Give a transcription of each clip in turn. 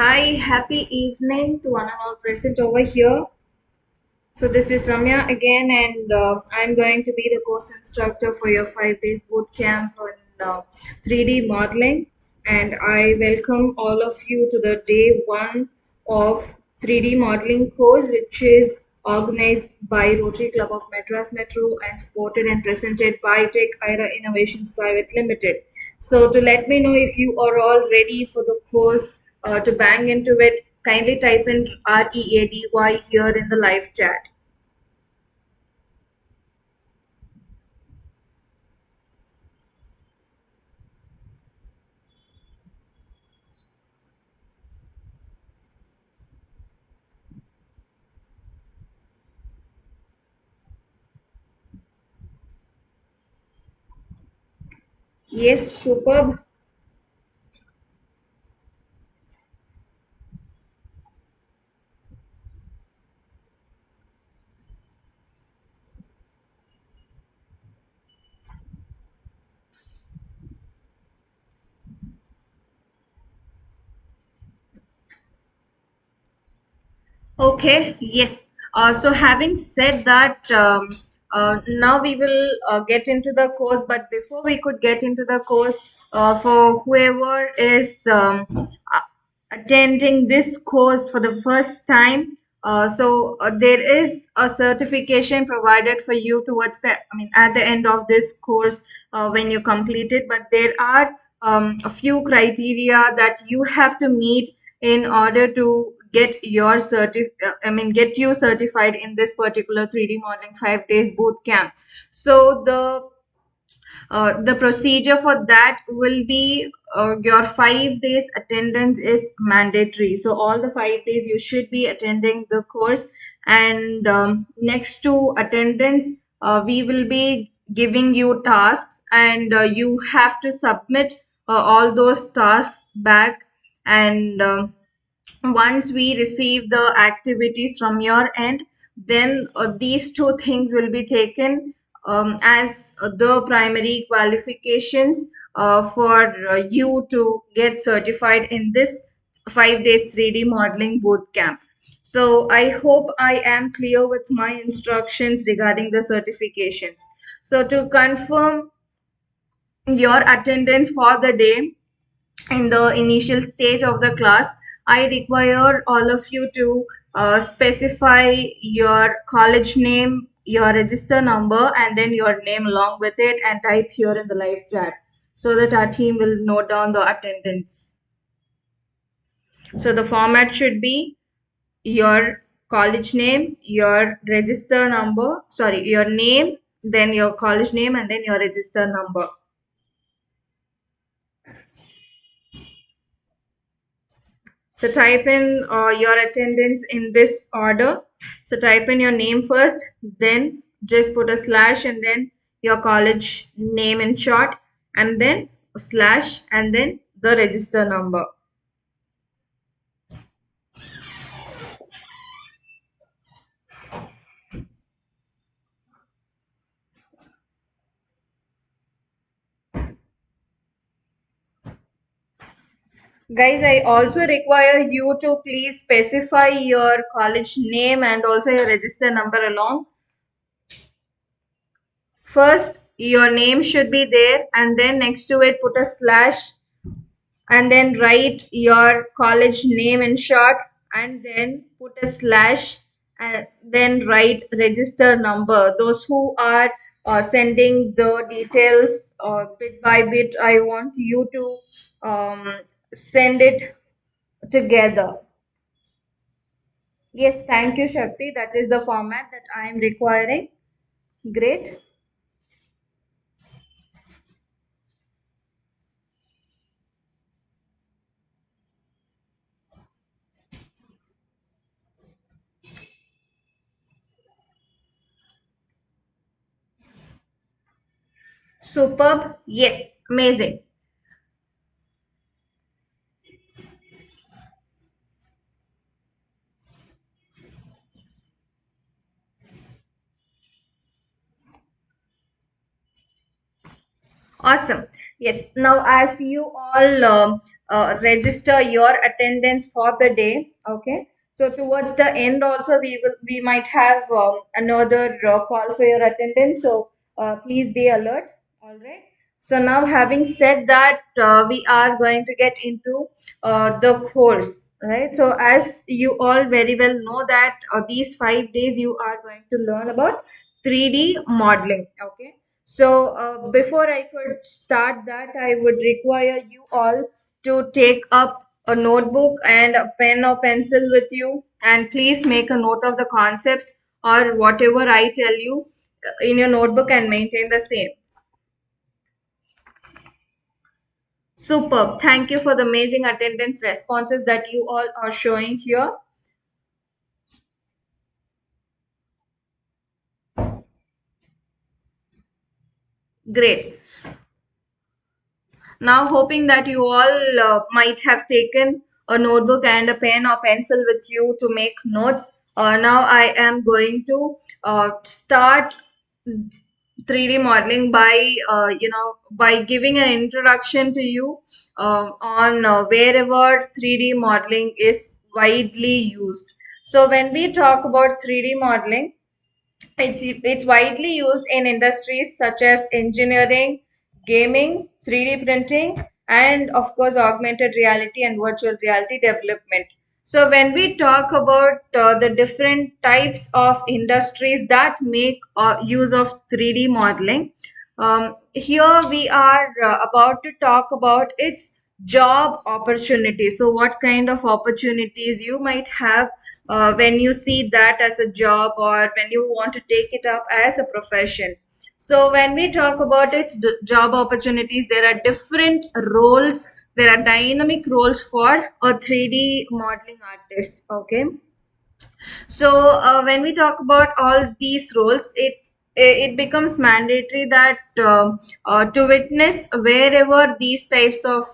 Hi, happy evening to one and all present over here. So this is Ramya again, and I'm going to be the course instructor for your 5 days boot camp on 3D modeling. And I welcome all of you to the day one of 3D modeling course, which is organized by Rotary Club of Madras Metro and supported and presented by Tech-iera Innovations Private Limited. So to let me know if you are all ready for the course to bang into it, kindly type in READY here in the live chat. Yes, superb. Okay, yes. So having said that, now we will get into the course. But before we could get into the course, for whoever is attending this course for the first time, there is a certification provided for you towards at the end of this course when you complete it. But there are a few criteria that you have to meet in order to get your get you certified in this particular 3D modeling 5 days boot camp. So the procedure for that will be your 5 days attendance is mandatory. So all the 5 days you should be attending the course, and next to attendance, we will be giving you tasks, and you have to submit all those tasks back. And once we receive the activities from your end, then these two things will be taken as the primary qualifications for you to get certified in this 5 days 3D modeling boot camp. So I hope I am clear with my instructions regarding the certifications. So to confirm your attendance for the day, in the initial stage of the class, I require all of you to specify your college name, your register number, and then your name along with it, and type here in the live chat so that our team will note down the attendance. So the format should be your college name, your register number, sorry, your name, then your college name, and then your register number. So type in your attendance in this order. So type in your name first, then just put a slash and then your college name in short, and then a slash and then the register number. Guys, I also require you to please specify your college name and also your register number along. First, your name should be there, and then next to it put a slash, and then write your college name in short, and then put a slash, and then write register number. Those who are sending the details bit by bit, I want you to send it together. Yes, thank you, Shakti. That is the format that I am requiring. Great. Superb. Yes, amazing. Awesome. Yes. Now, as you all register your attendance for the day, okay. So towards the end, also we might have another call for your attendance. So please be alert. All right. So now, having said that, we are going to get into the course, right? So as you all very well know that these 5 days you are going to learn about 3D modeling. Okay. So, before I could start that, I would require you all to take up a notebook and a pen or pencil with you, and please make a note of the concepts or whatever I tell you in your notebook and maintain the same. Superb. Thank you for the amazing attendance responses that you all are showing here. Great. Now, hoping that you all might have taken a notebook and a pen or pencil with you to make notes. Now, I am going to start 3D modeling by by giving an introduction to you on wherever 3D modeling is widely used. So, when we talk about 3D modeling, it's widely used in industries such as engineering, gaming, 3D printing, and of course, augmented reality and virtual reality development. So, when we talk about the different types of industries that make use of 3D modeling, here we are about to talk about its job opportunities. So, what kind of opportunities you might have when you see that as a job or when you want to take it up as a profession. So, when we talk about its job opportunities, there are different roles, there are dynamic roles for a 3D modeling artist. Okay. So when we talk about all these roles, it becomes mandatory that to witness wherever these types of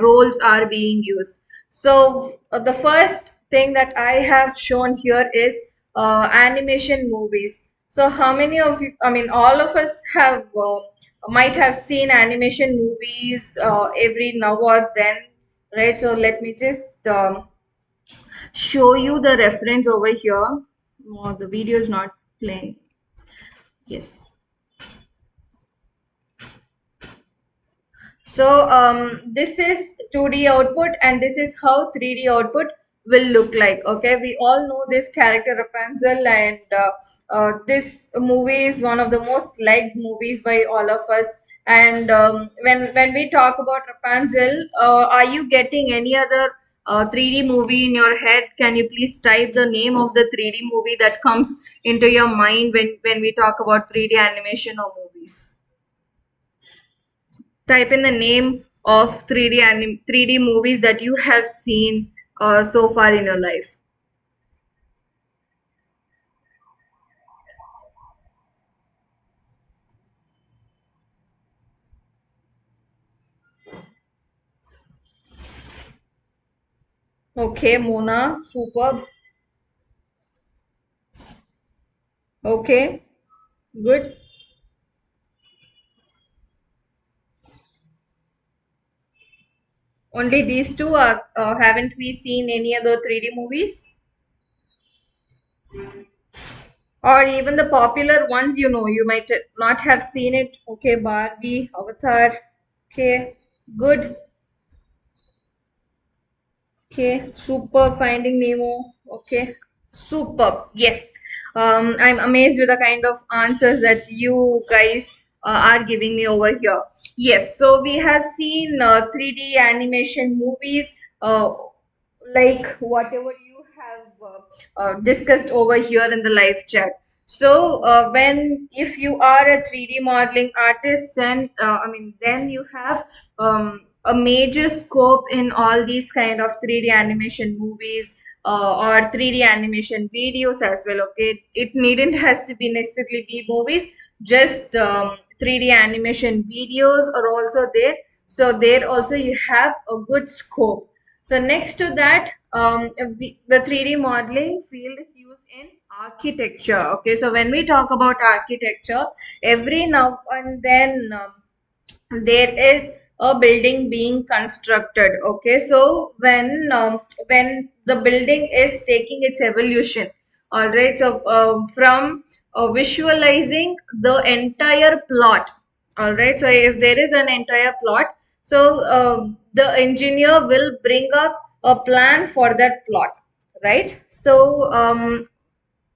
roles are being used. So the first thing that I have shown here is animation movies. So how many of you? I mean, all of us have might have seen animation movies every now or then, right? So let me just show you the reference over here. Oh, the video is not playing. Yes. So this is 2D output and this is how 3D output will look like. Okay, we all know this character Rapunzel, and this movie is one of the most liked movies by all of us. And when we talk about Rapunzel, are you getting any other 3D movie in your head? Can you please type the name of the 3D movie that comes into your mind when we talk about 3D animation or movies? Type in the name of 3D movies that you have seen so far in your life. Okay, Mona, superb. Okay, good. Only these two are. Haven't we seen any other 3D movies? Or even the popular ones, you might not have seen it. Okay, Barbie, Avatar. Okay, good. Okay, super. Finding Nemo. Okay, superb. Yes. I'm amazed with the kind of answers that you guys are giving me over here. Yes, so we have seen 3D animation movies, like whatever you have discussed over here in the live chat. So when if you are a 3D modeling artist, then then you have a major scope in all these kind of 3D animation movies or 3D animation videos as well. Okay, it needn't has to be necessarily be movies, just 3D animation videos are also there. So there also you have a good scope. So next to that, the 3D modeling field is used in architecture. Okay, so when we talk about architecture, every now and then there is a building being constructed. Okay, so when the building is taking its evolution, all right, so from visualizing the entire plot, all right, so if there is an entire plot, so the engineer will bring up a plan for that plot, right? So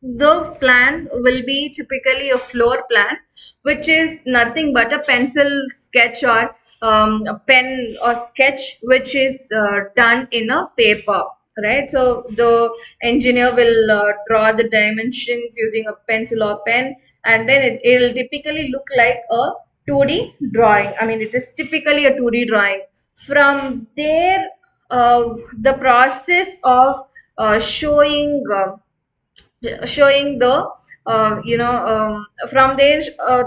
the plan will be typically a floor plan, which is nothing but a pencil sketch or a pen or sketch which is done in a paper, right? So the engineer will draw the dimensions using a pencil or pen, and then it'll typically look like a 2D drawing. I mean, it is typically a 2D drawing. From there, the process of showing the from there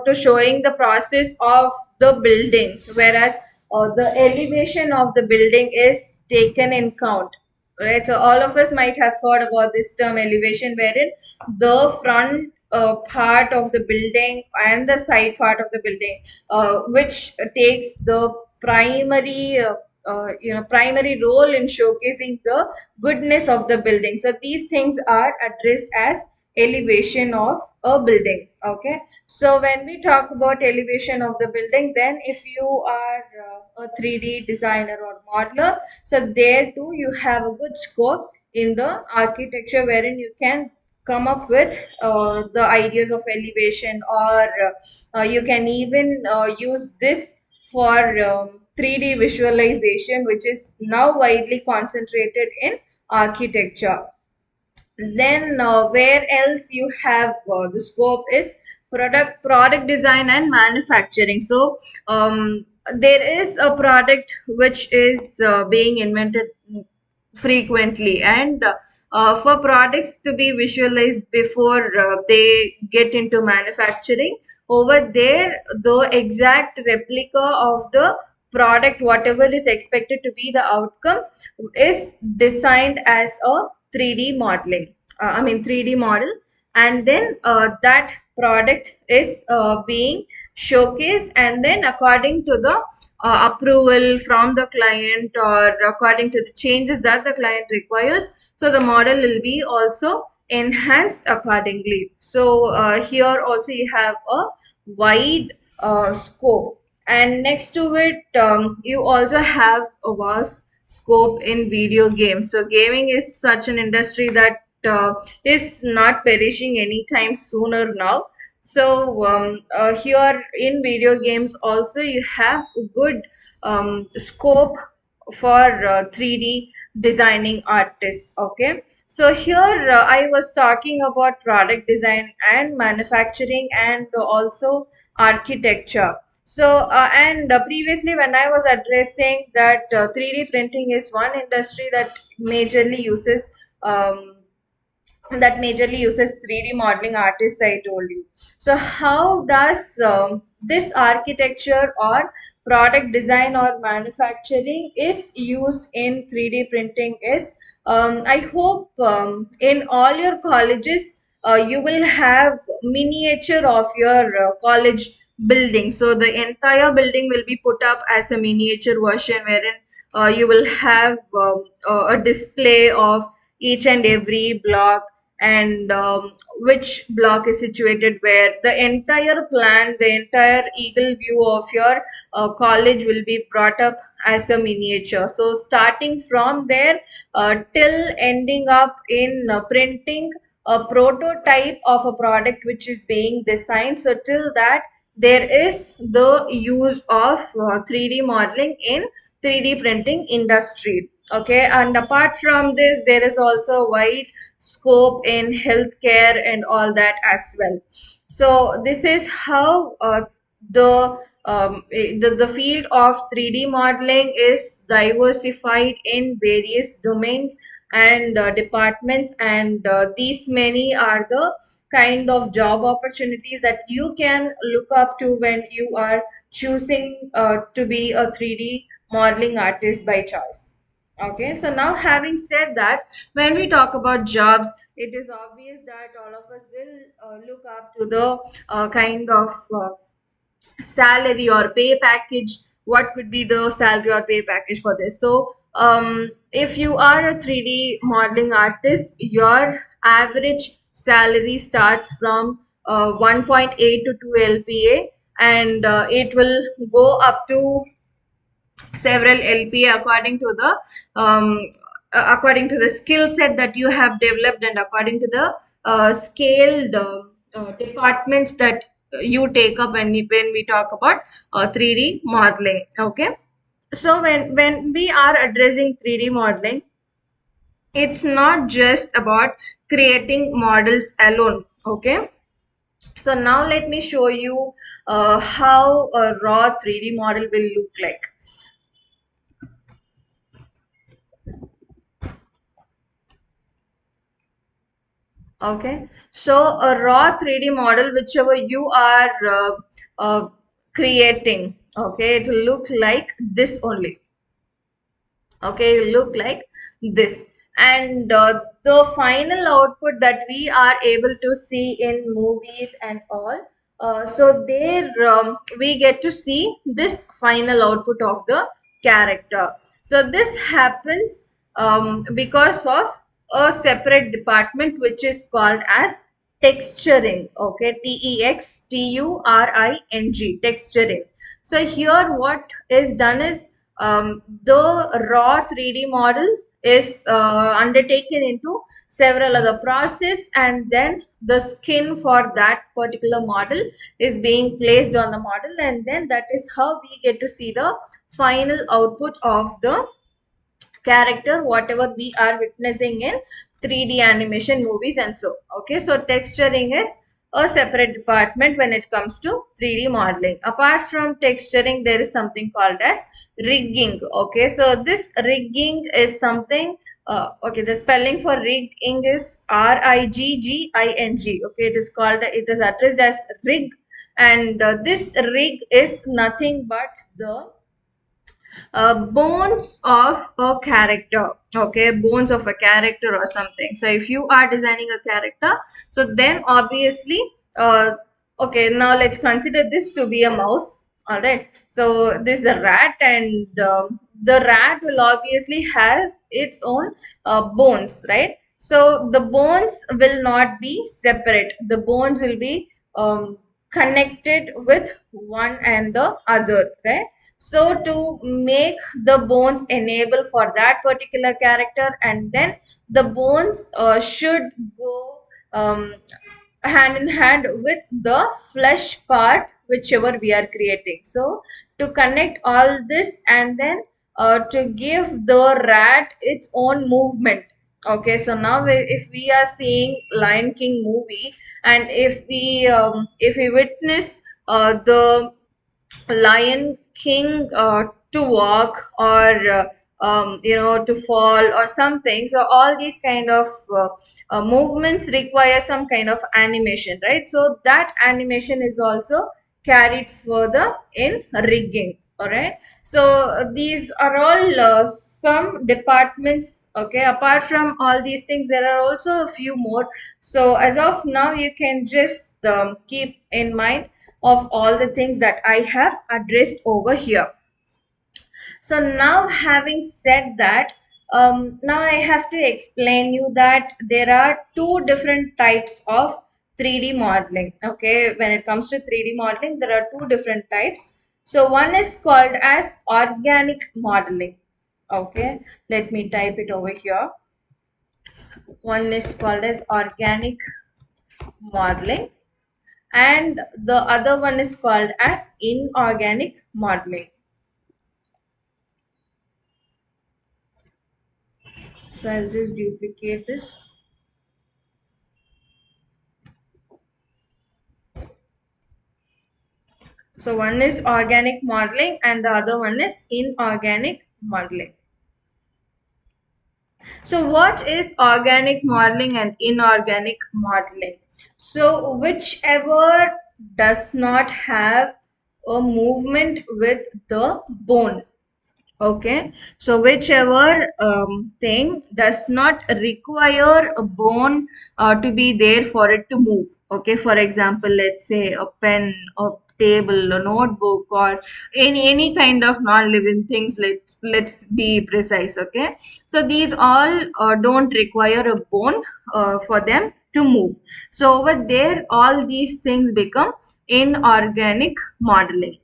to showing the process of the building, whereas the elevation of the building is taken in count, right? So all of us might have heard about this term elevation, wherein the front part of the building and the side part of the building, which takes the primary role in showcasing the goodness of the building. So these things are addressed as elevation of a building. Okay, so when we talk about elevation of the building, then if you are a 3D designer or modeler, so there too you have a good scope in the architecture, wherein you can come up with the ideas of elevation, or you can even use this for 3D visualization, which is now widely concentrated in architecture. Then where else you have the scope is product design and manufacturing. So there is a product which is being invented frequently, and for products to be visualized before they get into manufacturing, over there the exact replica of the product, whatever is expected to be the outcome, is designed as a 3D modeling. I mean 3D model, and then that product is being showcased, and then according to the approval from the client, or according to the changes that the client requires, so the model will be also enhanced accordingly. So here also you have a wide scope, and next to it you also have a vast scope in video games. So gaming is such an industry that is not perishing anytime sooner now. So here in video games also you have a good scope for 3D designing artists. Okay, so here I was talking about product design and manufacturing, and also architecture. So and previously when I was addressing that 3D printing is one industry um, that majorly uses 3D modeling artists, I told you. So how does this architecture or product design or manufacturing is used in 3D printing is, I hope in all your colleges you will have miniature of your college building. So the entire building will be put up as a miniature version, wherein you will have a display of each and every block, and which block is situated where. The entire plan, the entire eagle view of your college will be brought up as a miniature. So starting from there till ending up in printing a prototype of a product which is being designed. So till that there is the use of 3D modeling in 3D printing industry. Okay, and apart from this, there is also wide scope in healthcare and all that as well. So this is how the field of 3D modeling is diversified in various domains and departments, and these many are the kind of job opportunities that you can look up to when you are choosing to be a 3D modeling artist by choice. Okay, so now having said that, when we talk about jobs, it is obvious that all of us will look up to the kind of salary or pay package what could be the salary or pay package for this. So if you are a 3D modeling artist, your average salary starts from 1.8 to 2 LPA, and it will go up to several LPA according to the skill set that you have developed, and according to the scaled departments that you take up when we talk about 3D modeling. Okay, so when we are addressing 3D modeling, it's not just about creating models alone. Okay, so now let me show you how a raw 3D model will look like. Okay, so a raw 3D model, whichever you are creating, okay, it will look like this only. Okay, it will look like this. And the final output that we are able to see in movies and all, so there we get to see this final output of the character. So this happens because of a separate department which is called as texturing. Okay, Texturing, texturing. So here what is done is, the raw 3D model is undertaken into several other process, and then the skin for that particular model is being placed on the model, and then that is how we get to see the final output of the character, whatever we are witnessing in 3D animation movies and so. Okay, so texturing is a separate department when it comes to 3D modeling. Apart from texturing, there is something called as rigging. Okay, so this rigging is something, okay, the spelling for rigging is Rigging. Okay, it is addressed as rig, and this rig is nothing but the bones of a character. Okay, bones of a character or something. So if you are designing a character, so then obviously, okay, now let's consider this to be a mouse. All right, so this is a rat, and the rat will obviously have its own bones, right? So the bones will not be separate, the bones will be connected with one and the other, right? So to make the bones enable for that particular character, and then the bones should go um, hand in hand with the flesh part whichever we are creating. So to connect all this, and then to give the rat its own movement. Okay, so now if we are seeing Lion King movie, and if we witness the Lion King to walk, or to fall or something. So all these kind of movements require some kind of animation, right? So that animation is also carried further in rigging. All right. So these are all some departments. Okay. Apart from all these things, there are also a few more. So as of now, you can just keep in mind of all the things that I have addressed over here. So now, having said that, now I have to explain you that there are two different types of 3D modeling. Okay, when it comes to 3D modeling, there are two different types. So one is called as organic modeling. Okay, let me type it over here. One is called as organic modeling, and the other one is called as inorganic modeling. So I'll just duplicate this. So one is organic modeling and the other one is inorganic modeling. So what is organic modeling and inorganic modeling? So whichever does not have a movement with the bone. Okay, so whichever thing does not require a bone to be there for it to move. Okay, for example, let's say a pen, table, a notebook, or any kind of non-living things. Let's be precise. Okay, so these all don't require a bone for them to move. So over there, all these things become inorganic modeling.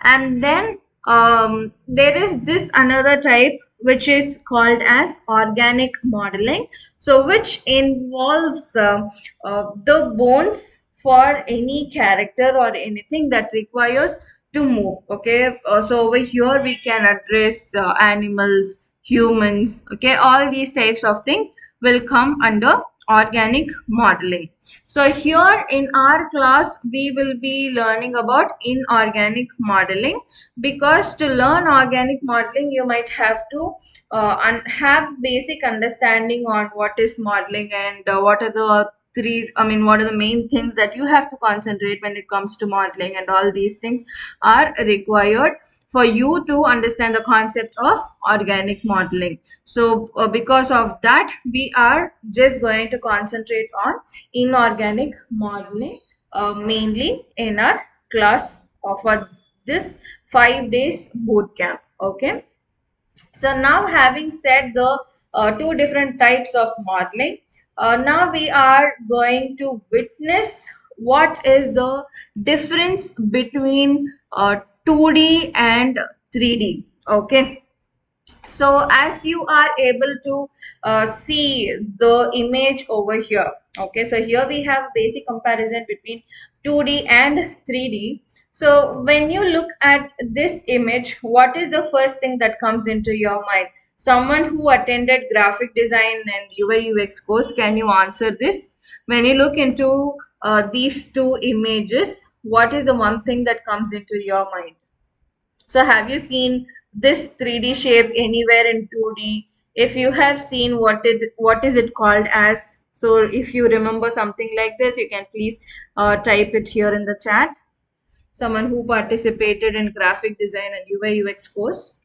And then there is this another type which is called as organic modeling, so which involves the bones for any character or anything that requires to move. Okay, so over here we can address animals, humans. Okay, all these types of things will come under organic modeling. So here in our class, we will be learning about inorganic modeling, because to learn organic modeling, you might have to have basic understanding on what is modeling and what are the what are the main things that you have to concentrate when it comes to modeling, and all these things are required for you to understand the concept of organic modeling. So because of that, we are just going to concentrate on inorganic modeling mainly in our class for this 5 days boot camp. Okay, so now having said the two different types of modeling, now we are going to witness what is the difference between 2D and 3D. Okay, so as you are able to see the image over here. Okay, so here we have basic comparison between 2D and 3D. So when you look at this image, what is the first thing that comes into your mind? Someone who attended graphic design and UI UX course, can you answer this? When you look into these two images, what is the one thing that comes into your mind? So have you seen this 3D shape anywhere in 2D? If you have seen, what is it called as? So if you remember something like this, you can please type it here in the chat. Someone who participated in graphic design and UI UX course.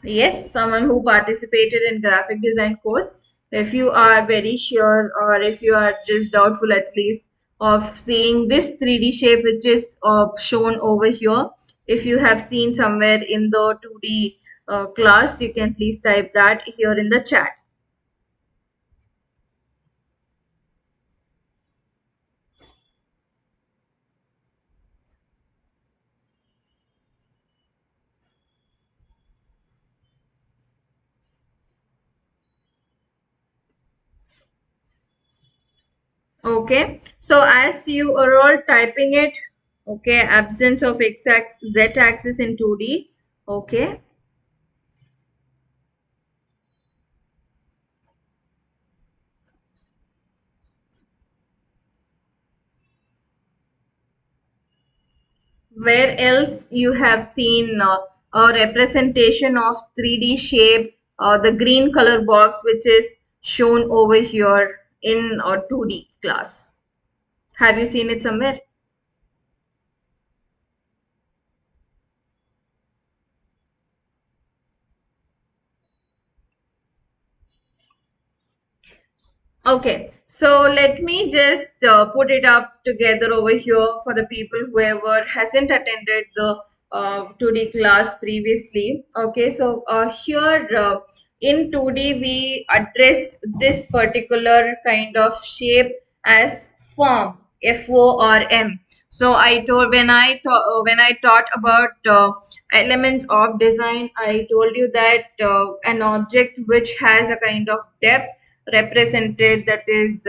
Yes, someone who participated in graphic design course. If you are very sure, or if you are just doubtful at least of seeing this 3D shape which is shown over here, if you have seen somewhere in the 2D class, you can please type that here in the chat. Okay, so as you are all typing it, okay, absence of z axis in 2D. Okay, where else you have seen a representation of 3D shape, the green color box which is shown over here in a 2D class? Have you seen it somewhere? Okay, so let me just put it up together over here for the people whoever hasn't attended the 2D class previously. Okay, so here in 2D we addressed this particular kind of shape as form, FORM. So I told when I taught about elements of design, I told you that an object which has a kind of depth represented, that is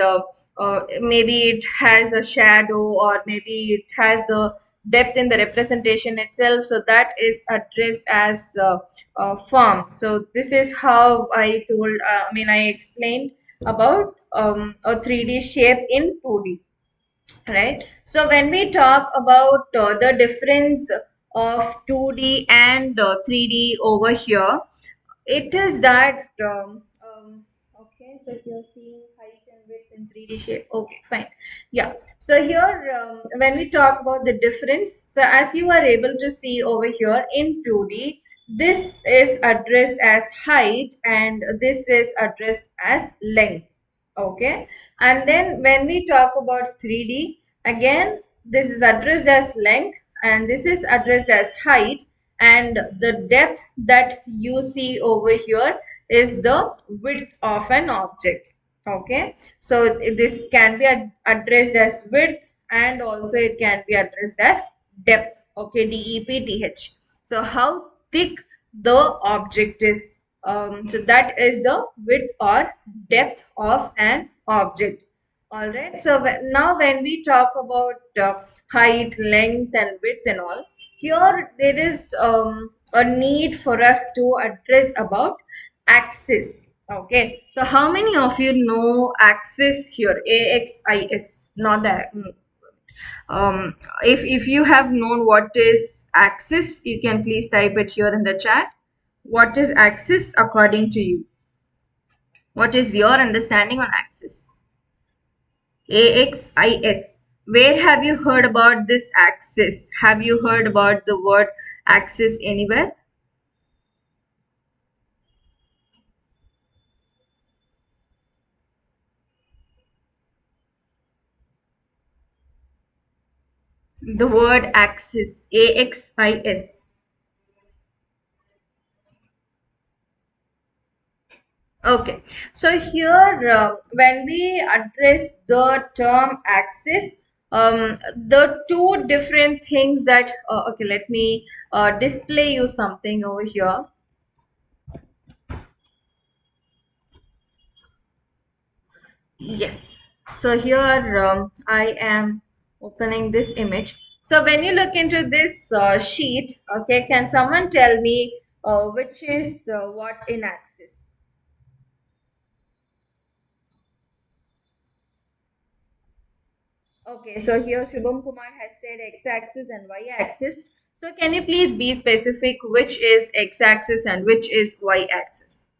maybe it has a shadow, or maybe it has the depth in the representation itself, so that is addressed as form. So this is how I told I explained about a 3D shape in 2D, right? So when we talk about the difference of 2D and 3D over here, it is that okay, so if you're seeing height and width in 3D shape. Okay, fine. Yeah. So here, when we talk about the difference, so as you are able to see over here in 2D, this is addressed as height and this is addressed as length. Okay. And then when we talk about 3D, again, this is addressed as length and this is addressed as height, and the depth that you see over here is the width of an object. Okay, so this can be addressed as width and also it can be addressed as depth. Okay, depth. So how thick the object is, so that is the width or depth of an object. All right, so now when we talk about height, length and width and all, here there is a need for us to address about axis. Okay, so how many of you know axis here? AXIS, not that. If you have known what is axis, you can please type it here in the chat. What is axis according to you? What is your understanding on axis? AXIS. Where have you heard about this axis? Have you heard about the word axis anywhere? The word axis, AXIS. Okay, so here when we address the term axis, the two different things that, okay, let me display you something over here. Yes, so here I am opening this image. So when you look into this sheet, okay, can someone tell me which is what in axis? Okay, so here Shubham Kumar has said x-axis and y-axis. So can you please be specific which is x-axis and which is y-axis?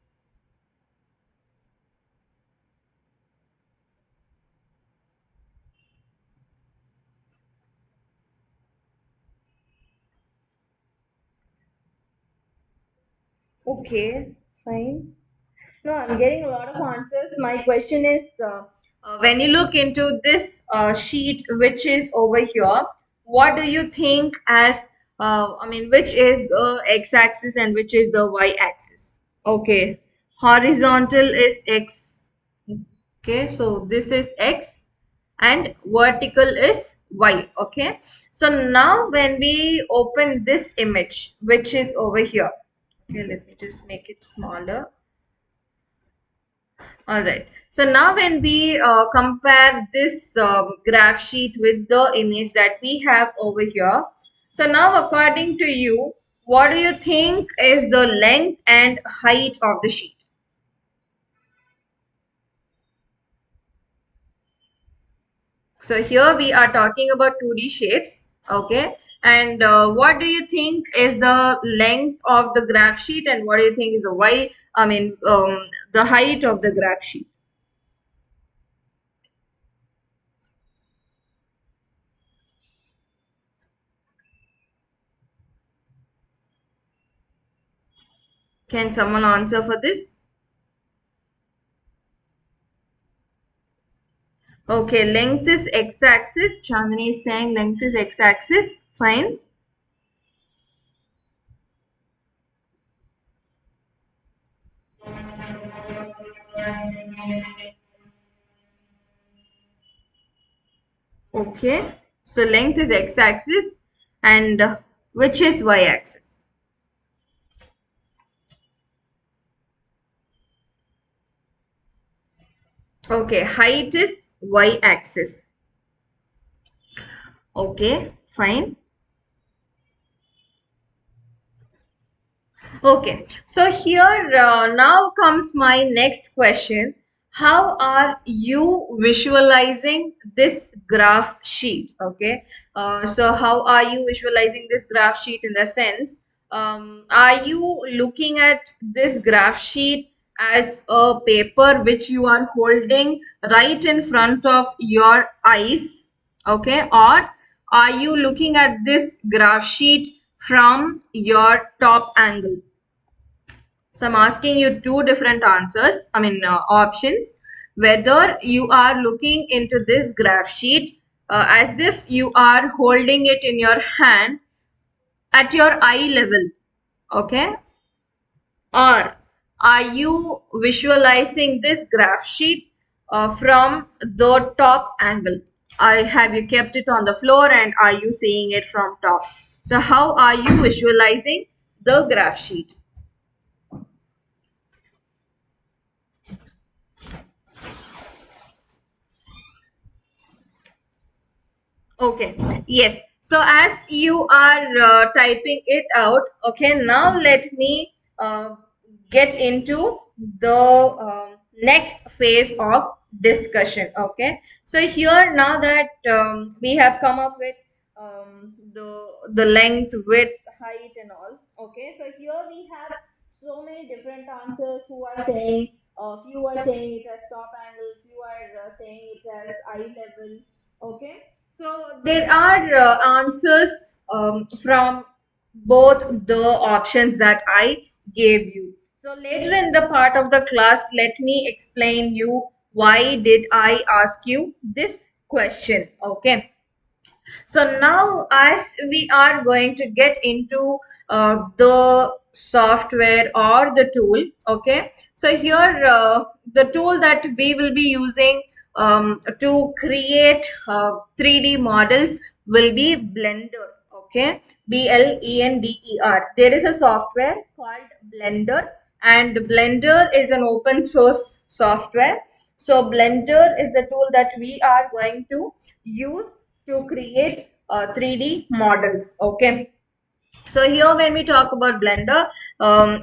Okay, fine. No, I'm getting a lot of answers. My question is, when you look into this sheet, which is over here, what do you think as, I mean, which is the x-axis and which is the y-axis? Okay, horizontal is x. Okay, so this is x and vertical is y. Okay, so now when we open this image, which is over here, okay, let me just make it smaller. All right. So now when we compare this graph sheet with the image that we have over here, so now according to you, what do you think is the length and height of the sheet? So here we are talking about 2D shapes, okay? And what do you think is the length of the graph sheet and what do you think is the the height of the graph sheet? Can someone answer for this? Okay, length is x-axis. Chandani is saying length is x-axis. Fine. Okay. So length is x-axis and which is y-axis? Okay, height is y-axis. Okay, fine. Okay, so here now comes my next question. How are you visualizing this graph sheet? Okay, so how are you visualizing this graph sheet in the sense, are you looking at this graph sheet as a paper which you are holding right in front of your eyes, okay, or are you looking at this graph sheet from your top angle? So I'm asking you two different answers, options, whether you are looking into this graph sheet as if you are holding it in your hand at your eye level, okay, or are you visualizing this graph sheet from the top angle? Have you kept it on the floor and are you seeing it from top? So how are you visualizing the graph sheet? Okay, yes. So as you are typing it out, okay, now let me get into the next phase of discussion. Okay, so here now that we have come up with the length, width, height, and all. Okay, so here we have so many different answers who are saying, few are saying it as top angle, few are saying it as eye level. Okay, so there are answers from both the options that I gave you. So later in the part of the class, let me explain you why did I ask you this question. Okay. So now as we are going to get into the software or the tool, okay. So here the tool that we will be using to create 3D models will be Blender, okay. Blender. There is a software called Blender, and Blender is an open source software. So Blender is the tool that we are going to use to create 3D models. Okay. So here when we talk about Blender,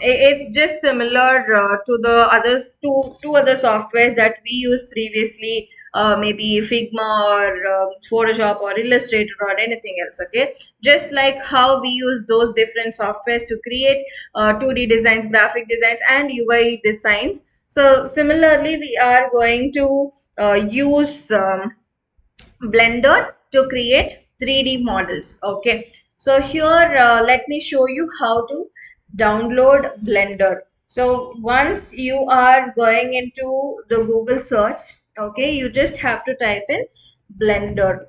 it's just similar to the others two other softwares that we used previously, maybe Figma or Photoshop or Illustrator or anything else. Okay, just like how we use those different softwares to create 2D designs, graphic designs, and UI designs. So similarly, we are going to use Blender to create 3D models. Okay, so here let me show you how to download Blender. So once you are going into the Google search, okay, you just have to type in Blender.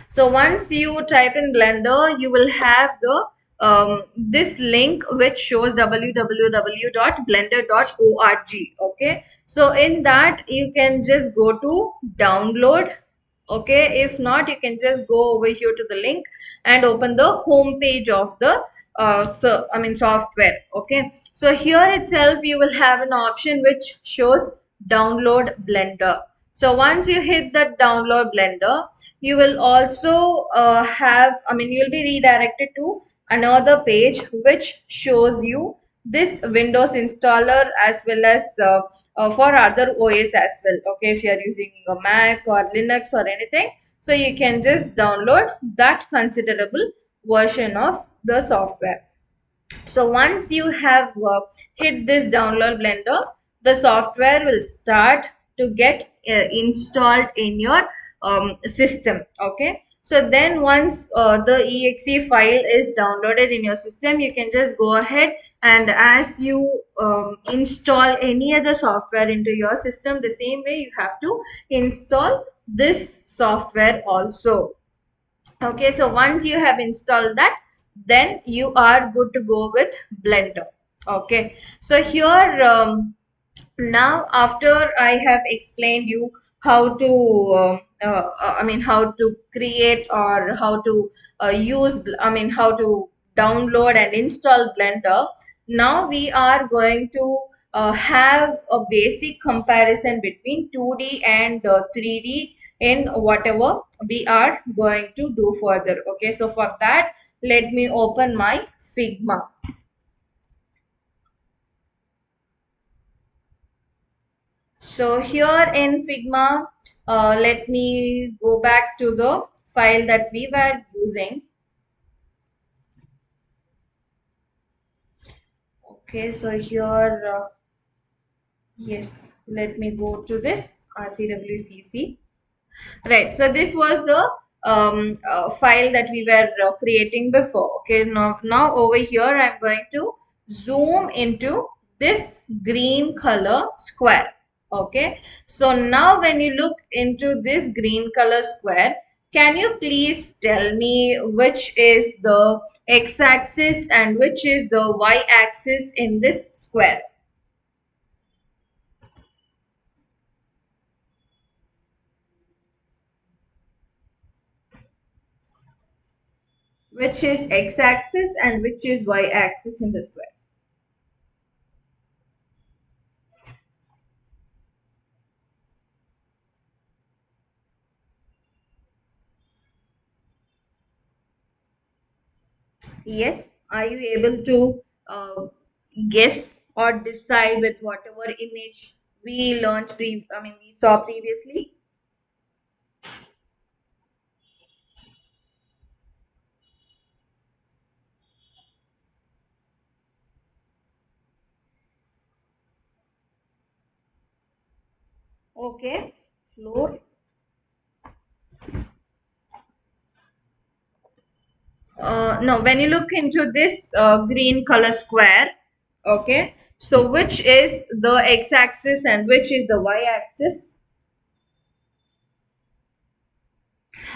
So once you type in Blender, you will have the this link which shows www.blender.org. Okay, so in that you can just go to download. Okay, if not, you can just go over here to the link and open the home page of the software. Okay, so here itself you will have an option which shows download Blender. So once you hit that download Blender, you will also you'll be redirected to another page which shows you this Windows installer as well as for other OS as well. Okay, if you are using a Mac or Linux or anything, so you can just download that considerable version of the software. So once you have hit this download Blender, the software will start to get installed in your system. Okay, so then once the exe file is downloaded in your system, you can just go ahead and as you install any other software into your system, the same way you have to install this software also. Okay, so once you have installed that, then you are good to go with Blender. Okay, so here now after I have explained you how to how to create or how to how to download and install Blender, now we are going to have a basic comparison between 2D and 3D in whatever we are going to do further. Okay, so for that, let me open my Figma. So here in Figma, let me go back to the file that we were using. Okay, so here, yes, let me go to this RCWCC. Right. So this was the file that we were creating before. Okay. Now over here, I'm going to zoom into this green color square. Okay. So now when you look into this green color square, can you please tell me which is the x-axis and which is the y-axis in this square? Which is x-axis and which is y-axis in the square? Yes, are you able to guess or decide with whatever image we we saw previously? Okay, floor. No, when you look into this green color square, okay, so which is the x-axis and which is the y-axis?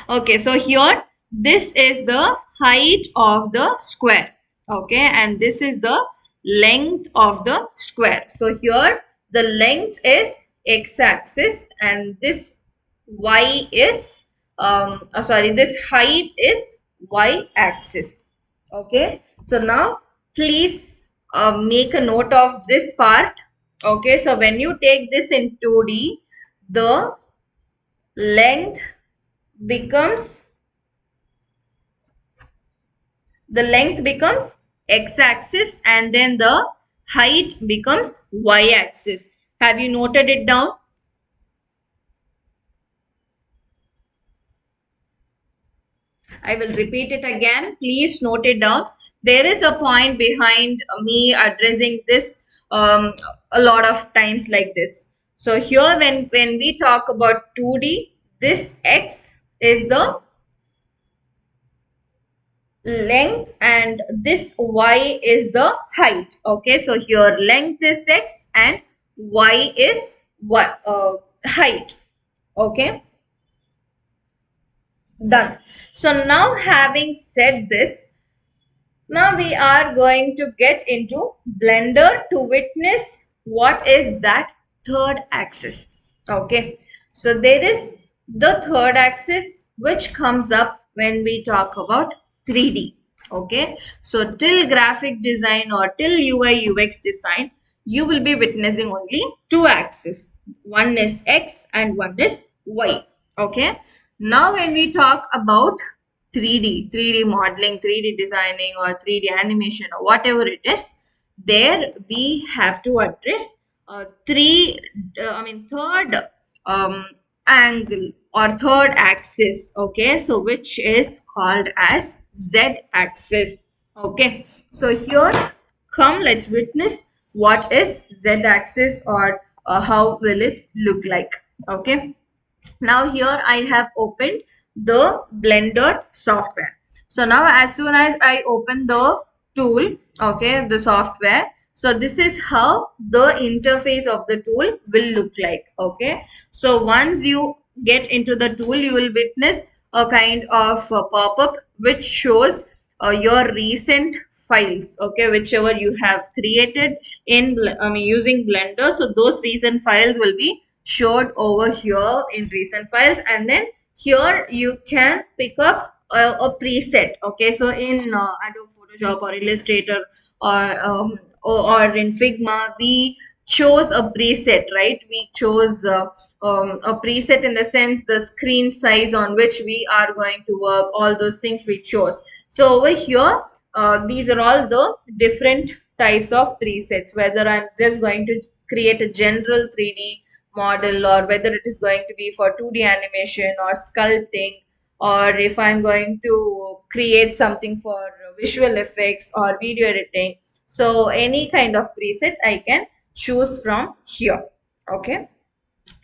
Okay, so here this is the height of the square. Okay, and this is the length of the square. So here the length is x-axis and this y is this height is y-axis. Okay, so now please make a note of this part. Okay, so when you take this in 2D, the length becomes x-axis and then the height becomes y-axis. Have you noted it down? I will repeat it again. Please note it down. There is a point behind me addressing this a lot of times like this. So here when we talk about 2D, this x is the length and this y is the height. Okay, so here length is x and y is height. Okay, done. So now having said this, now we are going to get into Blender to witness what is that third axis. Okay, so there is the third axis which comes up when we talk about 3D. Okay, so till graphic design or till UI UX design, you will be witnessing only two axes. One is X and one is Y. Okay, now when we talk about 3D modeling, 3D designing or 3D animation or whatever it is, there we have to address third um, angle or third axis. Okay, so which is called as Z axis. Okay, so here come, let's witness what is Z axis or how will it look like. Okay, now here I have opened the Blender software. So now as soon as I open the tool, okay, the software, so this is how the interface of the tool will look like. Okay, so once you get into the tool, you will witness a kind of a pop-up which shows your recent files, okay, whichever you have created in using Blender. So those recent files will be showed over here in recent files, and then here you can pick up a preset. Okay, so in Adobe Photoshop or Illustrator or in Figma, we chose a preset, right? We chose a preset in the sense the screen size on which we are going to work, all those things we chose. So over here, these are all the different types of presets, whether I'm just going to create a general 3D model or whether it is going to be for 2D animation or sculpting, or if I'm going to create something for visual effects or video editing. So any kind of preset I can choose from here. Okay.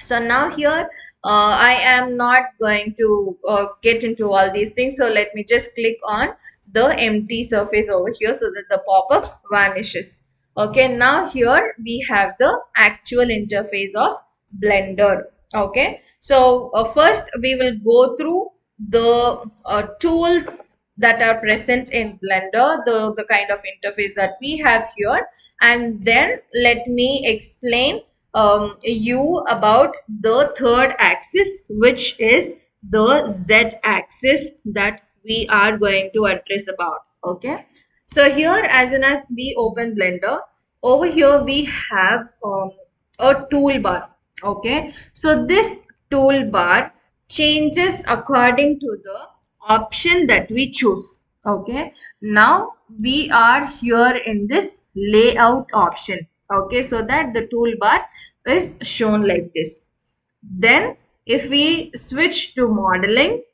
So now here I am not going to get into all these things. So let me just click on the empty surface over here so that the pop-up vanishes. Okay, now here we have the actual interface of Blender. Okay, so first we will go through the tools that are present in Blender, the kind of interface that we have here, and then let me explain you about the third axis, which is the Z axis that we are going to address about. Okay, so here as soon as we open Blender, over here we have a toolbar. Okay, so this toolbar changes according to the option that we choose. Okay, now we are here in this layout option. Okay, so that the toolbar is shown like this. Then if we switch to modeling,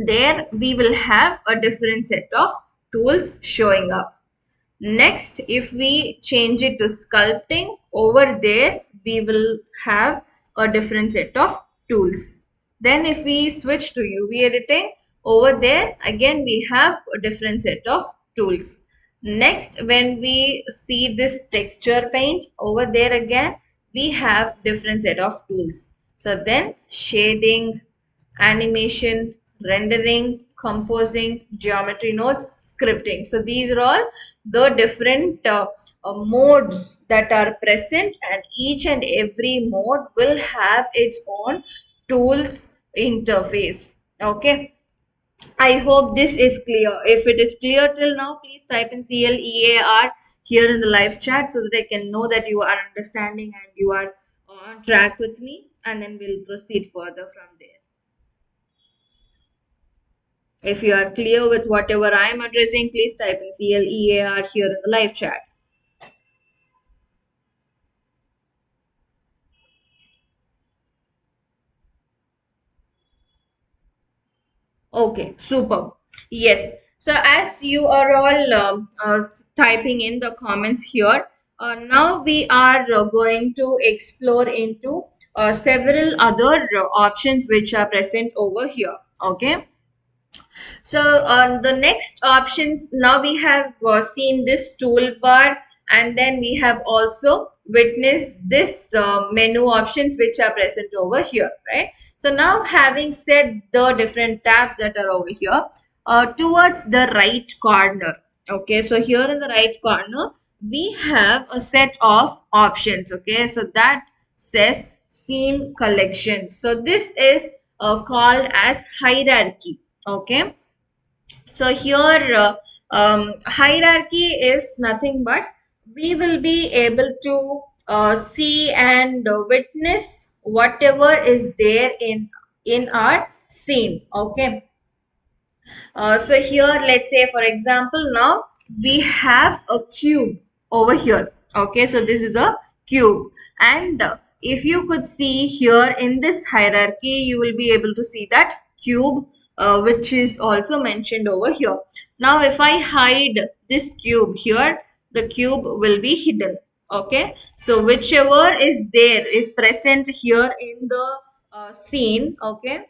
there we will have a different set of tools showing up. Next, if we change it to sculpting, over there we will have a different set of tools. Then if we switch to UV editing, over there again we have a different set of tools. Next, when we see this texture paint, over there again we have different set of tools. So then shading, animation, rendering, composing, geometry nodes, scripting. So these are all the different modes that are present, and each and every mode will have its own tools interface. Okay. I hope this is clear. If it is clear till now, please type in CLEAR here in the live chat so that I can know that you are understanding and you are on track with me, and then we'll proceed further from there. If you are clear with whatever I am addressing, please type in CLEAR here in the live chat. Okay, super. Yes. So as you are all typing in the comments here, now we are going to explore into several other options which are present over here. Okay. So on the next options, now we have seen this toolbar, and then we have also witnessed this menu options which are present over here, right? So now having said the different tabs that are over here, towards the right corner, okay, so here in the right corner, we have a set of options, okay, so that says scene collection. So this is called as hierarchy, okay. So here hierarchy is nothing but we will be able to see and witness whatever is there in our scene. Okay. So here, let's say for example, now we have a cube over here. Okay, so this is a cube, and if you could see here in this hierarchy, you will be able to see that cube, which is also mentioned over here. Now, if I hide this cube here, the cube will be hidden. Okay, so whichever is there is present here in the scene. Okay,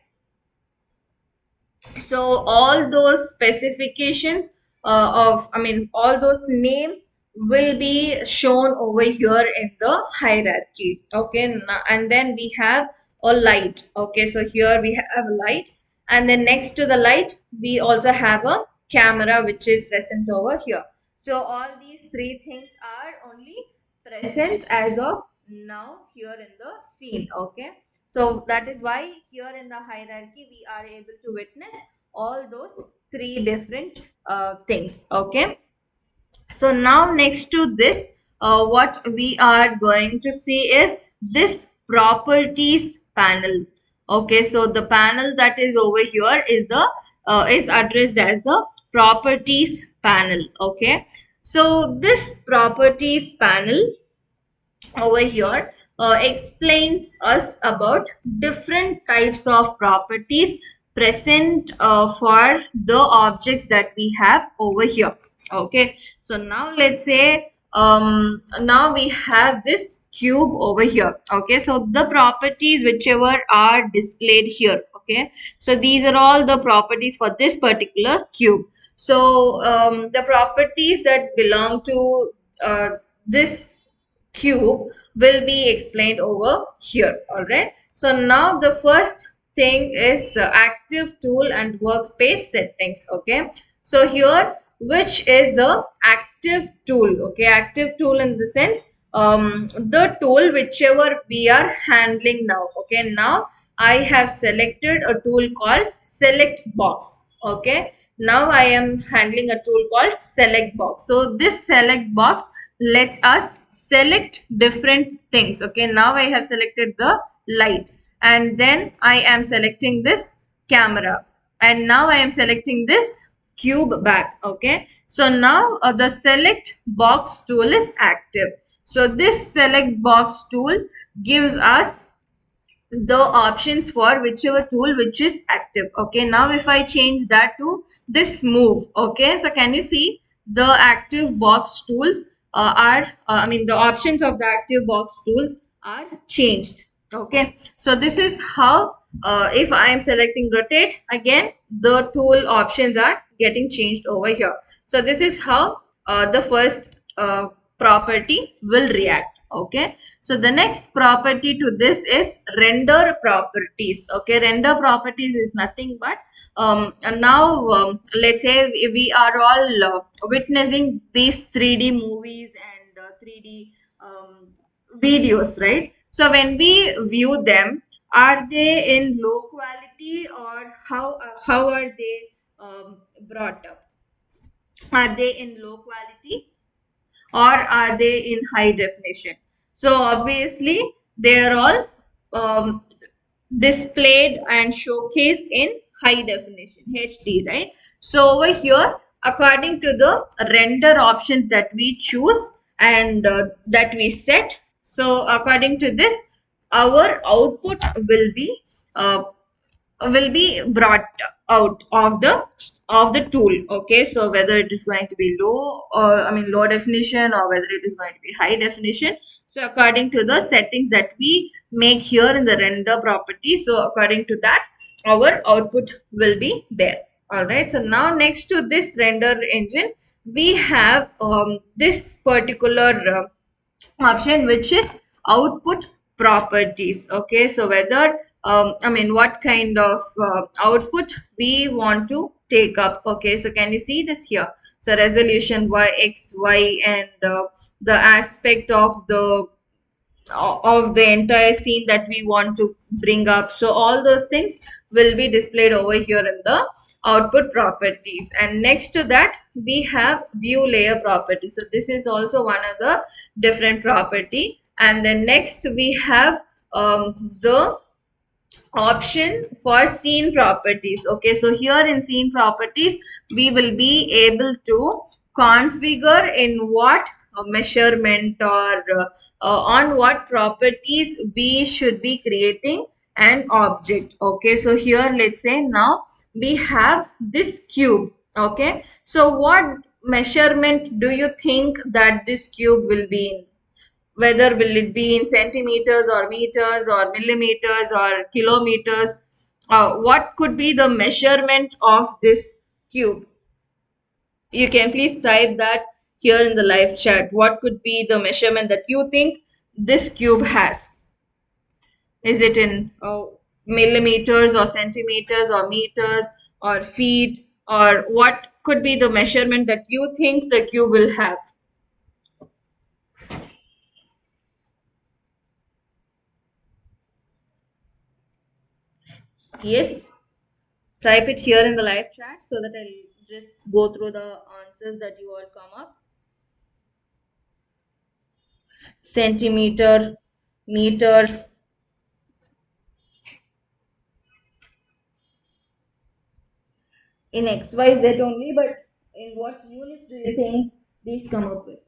so all those specifications all those names will be shown over here in the hierarchy. Okay, and then we have a light. Okay, so here we have a light, and then next to the light we also have a camera which is present over here. So all these three things are only present as of now here in the scene. Okay, so that is why here in the hierarchy we are able to witness all those three different things. Okay, so now next to this, what we are going to see is this properties panel. Okay, so the panel that is over here is the is addressed as the properties panel. Okay, so this properties panel over here explains us about different types of properties present for the objects that we have over here. Okay, so now let's say now we have this cube over here. Okay, so the properties whichever are displayed here. Okay, so these are all the properties for this particular cube. So the properties that belong to uh, this cube will be explained over here. All right, so now the first thing is active tool and workspace settings. Okay, so here which is the active tool? Okay, active tool in the sense the tool whichever we are handling now. Okay, now I have selected a tool called select box. Okay, now I am handling a tool called select box. So this select box lets us select different things. Okay, now I have selected the light, and then I am selecting this camera, and now I am selecting this cube back. Okay, so now the select box tool is active. So this select box tool gives us the options for whichever tool which is active. Okay, now if I change that to this move. Okay, so can you see the active box tools are I mean the options of the active box tools are changed. Okay, so this is how if I am selecting rotate, again the tool options are getting changed over here. So this is how the first property will react. Okay, so the next property to this is render properties. Okay, render properties is nothing but now let's say we are all witnessing these 3D movies and 3D videos, right? So when we view them, are they in low quality, or how are they brought up? Are they in low quality, or are they in high definition? So obviously they are all displayed and showcased in high definition HD, right? So over here, according to the render options that we choose and that we set, so according to this, our output uh, will be brought out of the tool. Okay, so whether it is going to be low, or I mean low definition, or whether it is going to be high definition, so according to the settings that we make here in the render property, so according to that our output will be there. All right, so now next to this render engine we have this particular option which is output properties. Okay, so whether I mean what kind of output we want to take up. Okay, so can you see this here? So resolution y, x, y, and the aspect of the entire scene that we want to bring up. So all those things will be displayed over here in the output properties. And next to that we have view layer property. So this is also one of the different property. And then next we have the option for scene properties. Okay, so here in scene properties we will be able to configure in what measurement, or on what properties we should be creating an object. Okay, so here let's say now we have this cube. Okay, so what measurement do you think that this cube will be in? Whether will it be in centimeters or meters or millimeters or kilometers? What could be the measurement of this cube? You can please type that here in the live chat. What could be the measurement that you think this cube has? Is it in millimeters or centimeters or meters or feet, or what could be the measurement that you think the cube will have? Yes, type it here in the live chat so that I'll just go through the answers that you all come up. Centimeter, meter, in XYZ only, but in what units do you think these come up with?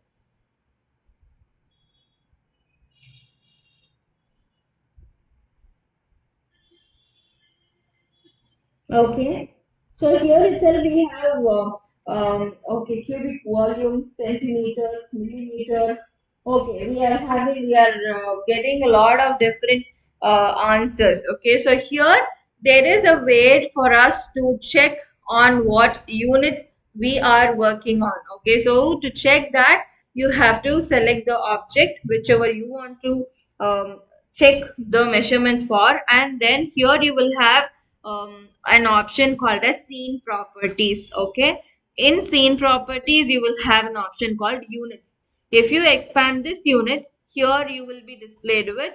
Okay. So here itself we have okay, cubic volume, centimeters, millimeter. Okay, we are getting a lot of different answers. Okay, so here there is a way for us to check on what units we are working on. Okay, so to check that you have to select the object whichever you want to check the measurements for, and then here you will have an option called as scene properties. Okay, in scene properties you will have an option called units. If you expand this unit, here you will be displayed with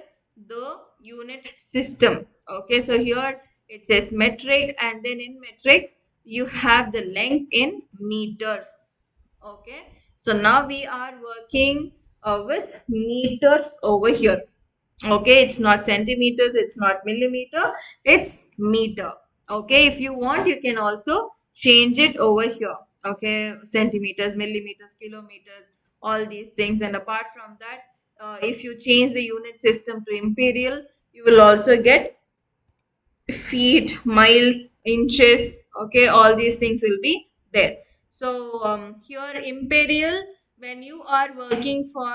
the unit system. Okay, so here it says metric, and then in metric you have the length in meters. Okay, so now we are working with meters over here. Okay, it's not centimeters, it's not millimeter, it's meter. Okay, if you want you can also change it over here. Okay, centimeters, millimeters, kilometers, all these things. And apart from that, if you change the unit system to imperial, you will also get feet, miles, inches. Okay, all these things will be there. So here imperial, when you are working for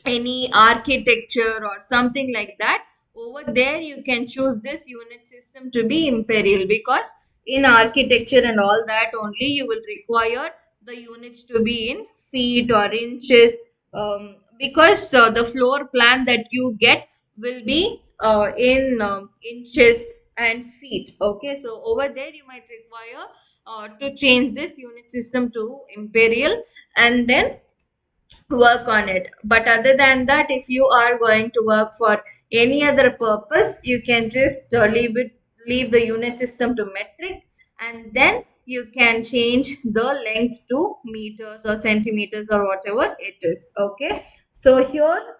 any architecture or something like that, over there you can choose this unit system to be imperial, because in architecture and all that only you will require the units to be in feet or inches, because the floor plan that you get will be in inches and feet. Okay, so over there you might require to change this unit system to imperial and then work on it. But other than that, if you are going to work for any other purpose, you can just leave the unit system to metric, and then you can change the length to meters or centimeters or whatever it is. Okay, so here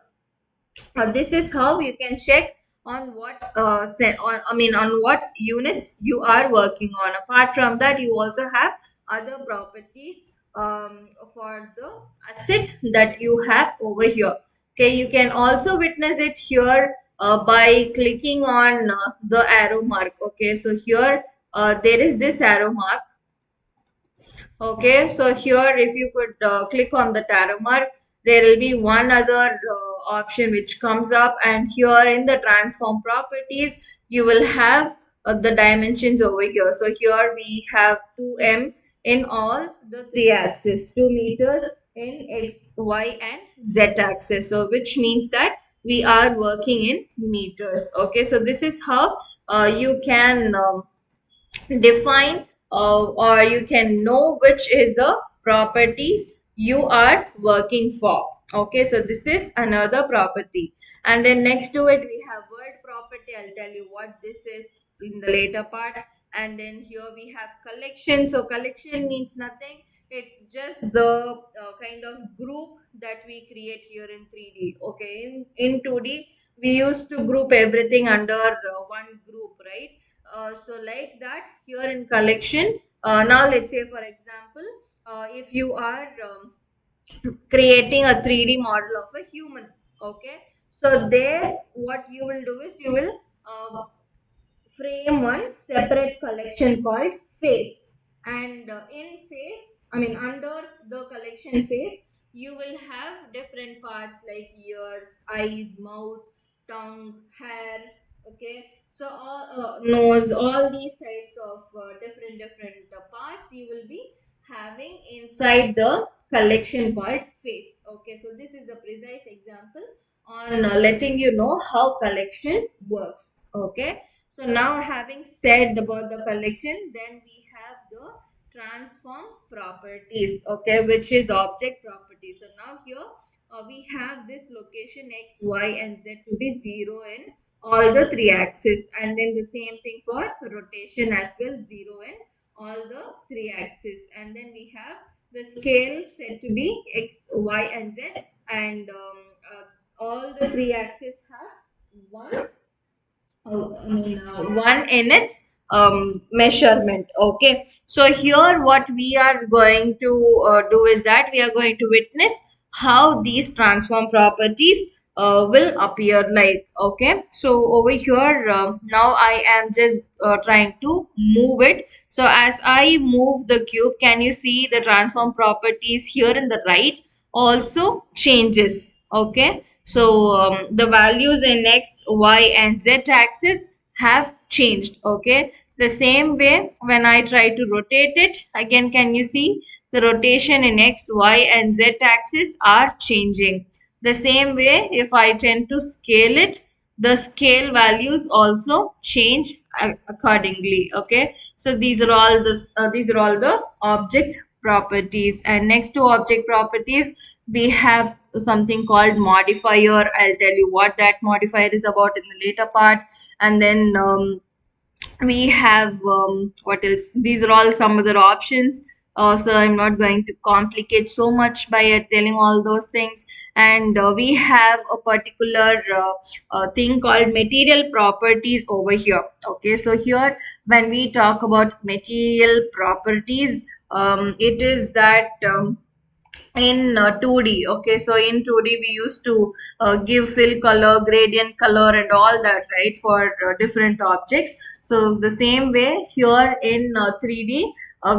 this is how you can check on what on what units you are working on. Apart from that, you also have other properties for the asset that you have over here. Okay, you can also witness it here by clicking on the arrow mark. Okay, so here there is this arrow mark. Okay, so here if you could click on the arrow mark, there will be one other option which comes up, and here in the transform properties, you will have the dimensions over here. So here we have 2m in all the three axes, 2 meters in x, y, and z axis. So which means that we are working in meters. Okay, so this is how you can define or you can know which is the properties you are working for. Okay, so this is another property, and then next to it we have word property. I'll tell you what this is in the later part. And then here we have collection. So collection means nothing, it's just the kind of group that we create here in 3D. Okay, in 2D we used to group everything under one group, right? So like that here in collection, now let's say for example, if you are creating a 3D model of a human. Okay, so there what you will do is you will frame one separate collection called face, and in face, I mean under the collection face, you will have different parts like ears, eyes, mouth, tongue, hair. Okay, so all nose, all these types of different parts you will be having inside the collection called face. Okay, so this is the precise example on letting you know how collection works. Okay, so now having said about the collection, then we have the transform properties, okay, which is object property. So now here we have this location x, y, and z to be 0 in all the three axes, and then the same thing for rotation as well, 0 in all the three axes, and then we have the scale set to be x, y, and z, and all the three axes have one one in its measurement. Okay, so here what we are going to do is that we are going to witness how these transform properties will appear like. Okay, so over here, now I am just trying to move it. So as I move the cube, can you see the transform properties here in the right also changes? Okay, so the values in x, y, and z axis have changed. Okay, the same way when I try to rotate it again, can you see the rotation in x, y, and z axis are changing? The same way, if I tend to scale it, the scale values also change accordingly. Okay, so these are all the object properties. And next to object properties, we have something called modifier. I'll tell you what that modifier is about in the later part. And then we have what else, these are all some other options, so I'm not going to complicate so much by telling all those things. And we have a particular thing called material properties over here. Okay, so here when we talk about material properties, it is that in 2D. Okay, so in 2D we used to give fill color, gradient color, and all that, right, for different objects. So the same way here in 3D,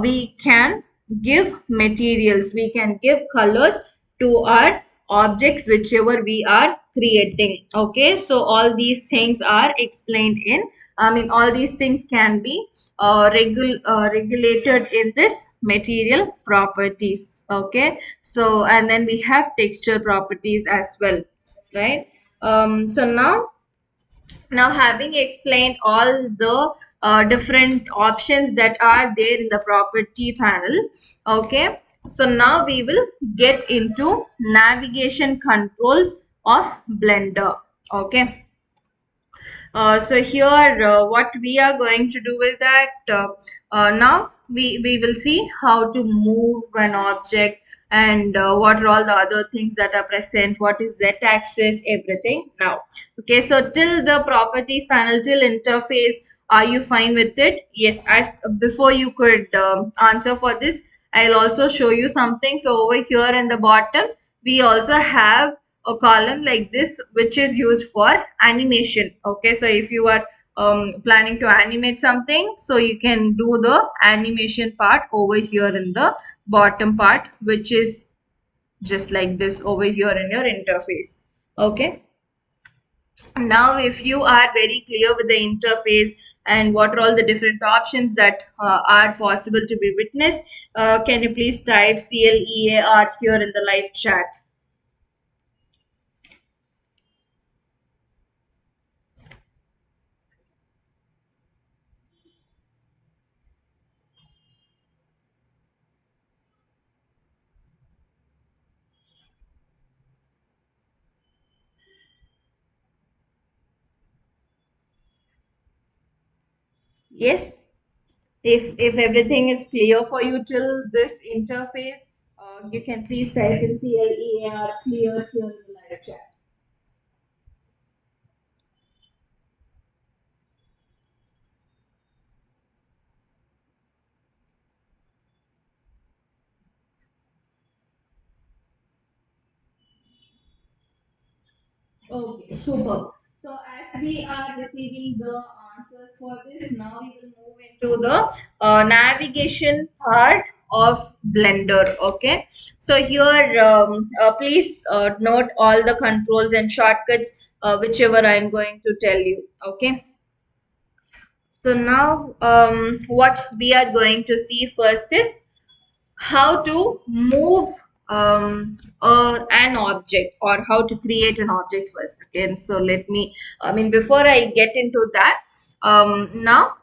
we can give materials, we can give colors to our objects whichever we are creating. Okay, so all these things are explained in, I mean, all these things can be regulated in this material properties. Okay, so and then we have texture properties as well, right? So now having explained all the different options that are there in the property panel. Okay, so now we will get into navigation controls of Blender. Okay, so here what we are going to do is that now we will see how to move an object, and what are all the other things that are present, what is z-axis, everything now. Okay, so till the properties panel, till interface, are you fine with it? Yes. As before you could answer for this, I'll also show you something. So over here in the bottom, we also have a column like this which is used for animation. Okay, so if you are planning to animate something, so you can do the animation part over here in the bottom part, which is just like this over here in your interface. Okay, now if you are very clear with the interface and what are all the different options that are possible to be witnessed, can you please type CLEAR here in the live chat? Yes. If everything is clear for you till this interface, you can please type in CLEAR clear here in the live chat. Okay, super. So as we are receiving the answers for this, now we will move into the navigation part of Blender. Okay. So here, please note all the controls and shortcuts, whichever I am going to tell you. Okay. So now, what we are going to see first is how to move an object, or how to create an object first. Okay, so let me, I mean, before I get into that, now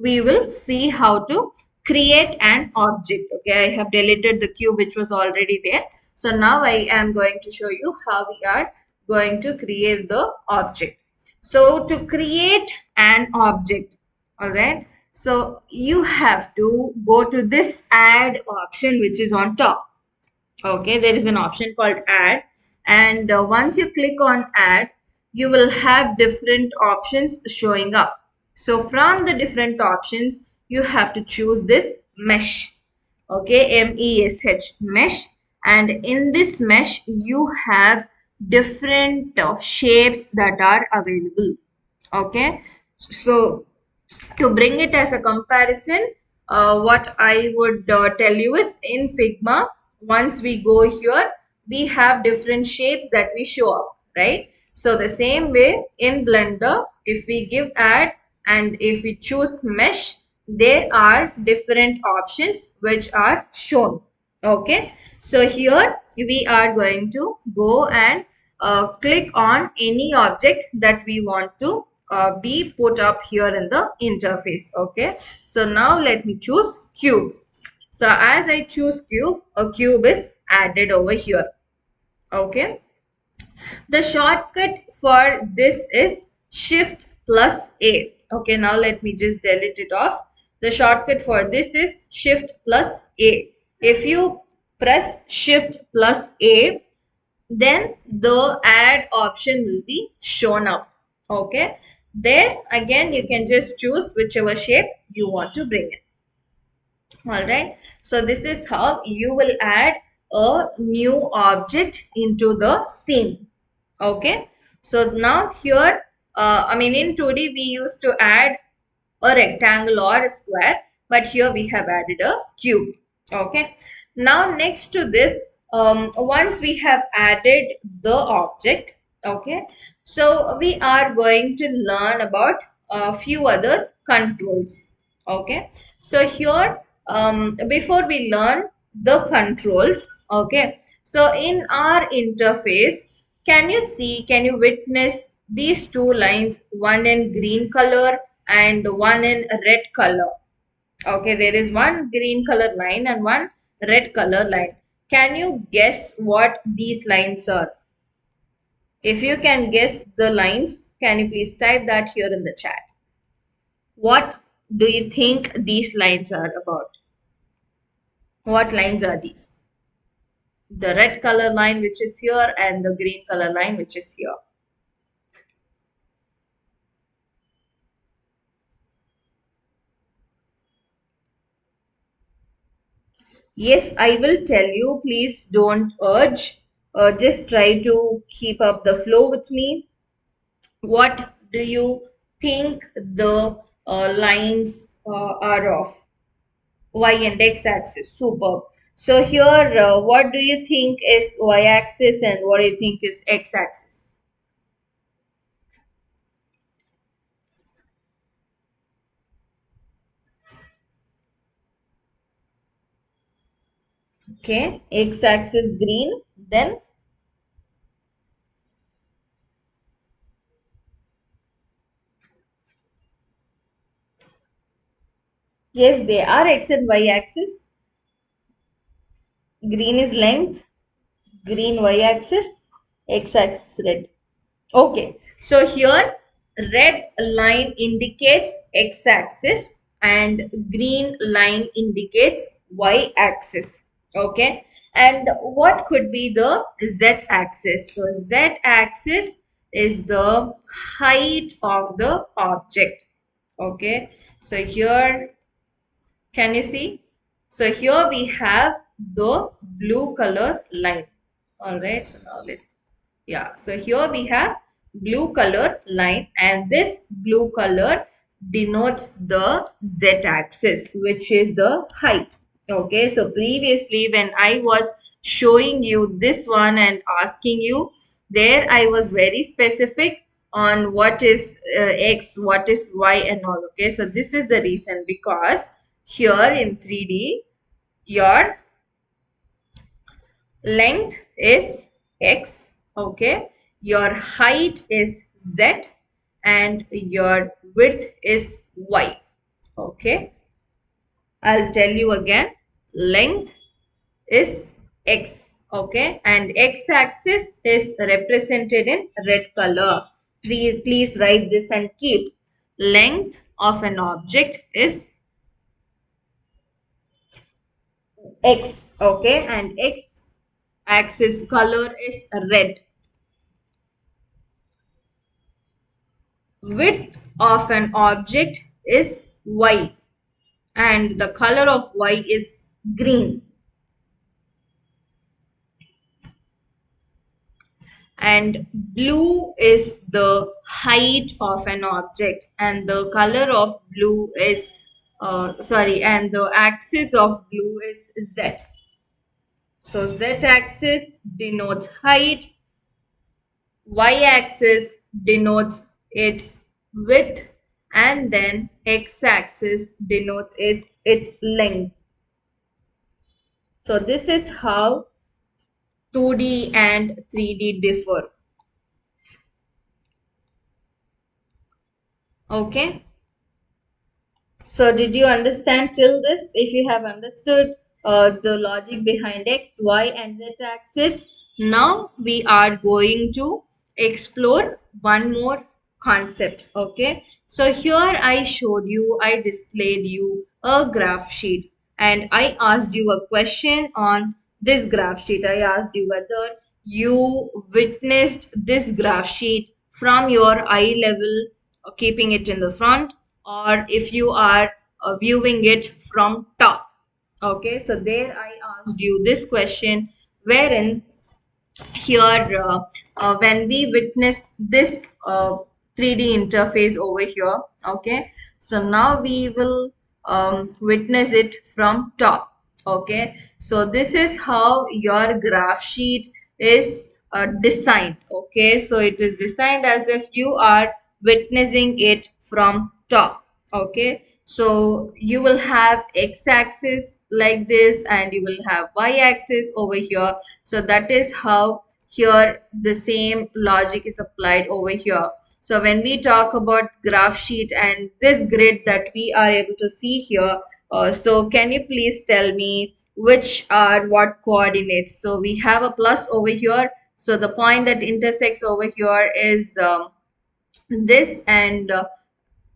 we will see how to create an object. Okay, I have deleted the cube which was already there. So now I am going to show you how we are going to create the object. So to create an object, all right, so you have to go to this add option which is on top. Okay, there is an option called add, and once you click on add, you will have different options showing up. So from the different options, you have to choose this mesh. Okay, mesh, mesh, and in this mesh you have different shapes that are available. Okay, so to bring it as a comparison, what I would tell you is in Figma, once we go here, we have different shapes that we show up, right? So the same way in Blender, if we give add and if we choose mesh, there are different options which are shown. Okay, so here we are going to go and click on any object that we want to be put up here in the interface. Okay, so now let me choose cube. So as I choose cube, a cube is added over here. Okay, the shortcut for this is shift plus A. Okay, now let me just delete it off. The shortcut for this is shift plus A. If you press shift plus A, then the add option will be shown up. Okay, there again you can just choose whichever shape you want to bring in. All right, so this is how you will add a new object into the scene. Okay, so now here I mean in 2D we used to add a rectangle or a square, but here we have added a cube. Okay, now next to this, once we have added the object, okay, so we are going to learn about a few other controls. Okay, so here before we learn the controls, okay, so in our interface, can you see, can you witness these two lines, one in green color and one in red color? Okay, there is one green color line and one red color line. Can you guess what these lines are? If you can guess the lines, can you please type that here in the chat? What do you think these lines are about? What lines are these? The red color line which is here and the green color line which is here. Yes, I will tell you. Please don't urge. Just try to keep up the flow with me. What do you think the lines are of? Y and X axis. Superb. So here, what do you think is Y axis and what do you think is X axis? Okay, X axis green. Then yes, they are X and Y axis. Green is length, green Y axis, X axis red. Okay, so here red line indicates x-axis and green line indicates y-axis. Okay, and what could be the z-axis? So z-axis is the height of the object. Okay, so here can you see? So here we have the blue color line. All right, so now let's yeah, so here we have blue color line and this blue color denotes the z-axis which is the height. Okay, so previously when I was showing you this one and asking you, there I was very specific on what is x, what is y and all. Okay, so this is the reason, because here in 3D your length is x, okay, your height is z and your width is y. Okay, I'll tell you again, length is x, okay, and x axis is represented in red color. Please write this and keep. Length of an object is x, okay, and x axis color is red. Width of an object is y and the color of y is green. and blue is the height of an object, and the color of blue is and the axis of blue is z. So z axis denotes height, y axis denotes its width, and then x axis denotes its length. So this is how 2D and 3D differ. Okay. So did you understand till this? If you have understood the logic behind x, y and z axis, now we are going to explore one more concept. Okay. So here I displayed you a graph sheet, and I asked you a question on this graph sheet. I asked you whether you witnessed this graph sheet from your eye level, keeping it in the front, or if you are viewing it from top. Okay, so there I asked you this question, wherein here when we witness this 3D interface over here. Okay, so now we will witness it from top. Okay, so this is how your graph sheet is designed. Okay, so it is designed as if you are witnessing it from top. Okay, so you will have x-axis like this, and you will have y-axis over here. So that is how here the same logic is applied over here. So when we talk about graph sheet and this grid that we are able to see here, so can you please tell me which are what coordinates? So we have a plus over here. So the point that intersects over here is this, and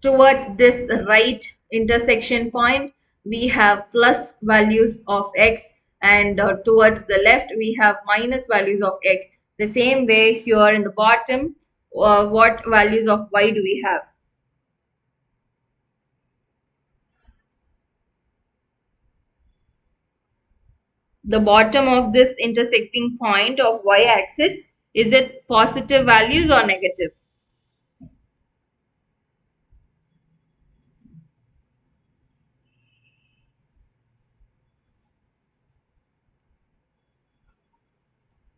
towards this right intersection point we have plus values of x, and towards the left we have minus values of x. The same way here in the bottom, what values of y do we have? The bottom of this intersecting point of y axis, is it positive values or negative?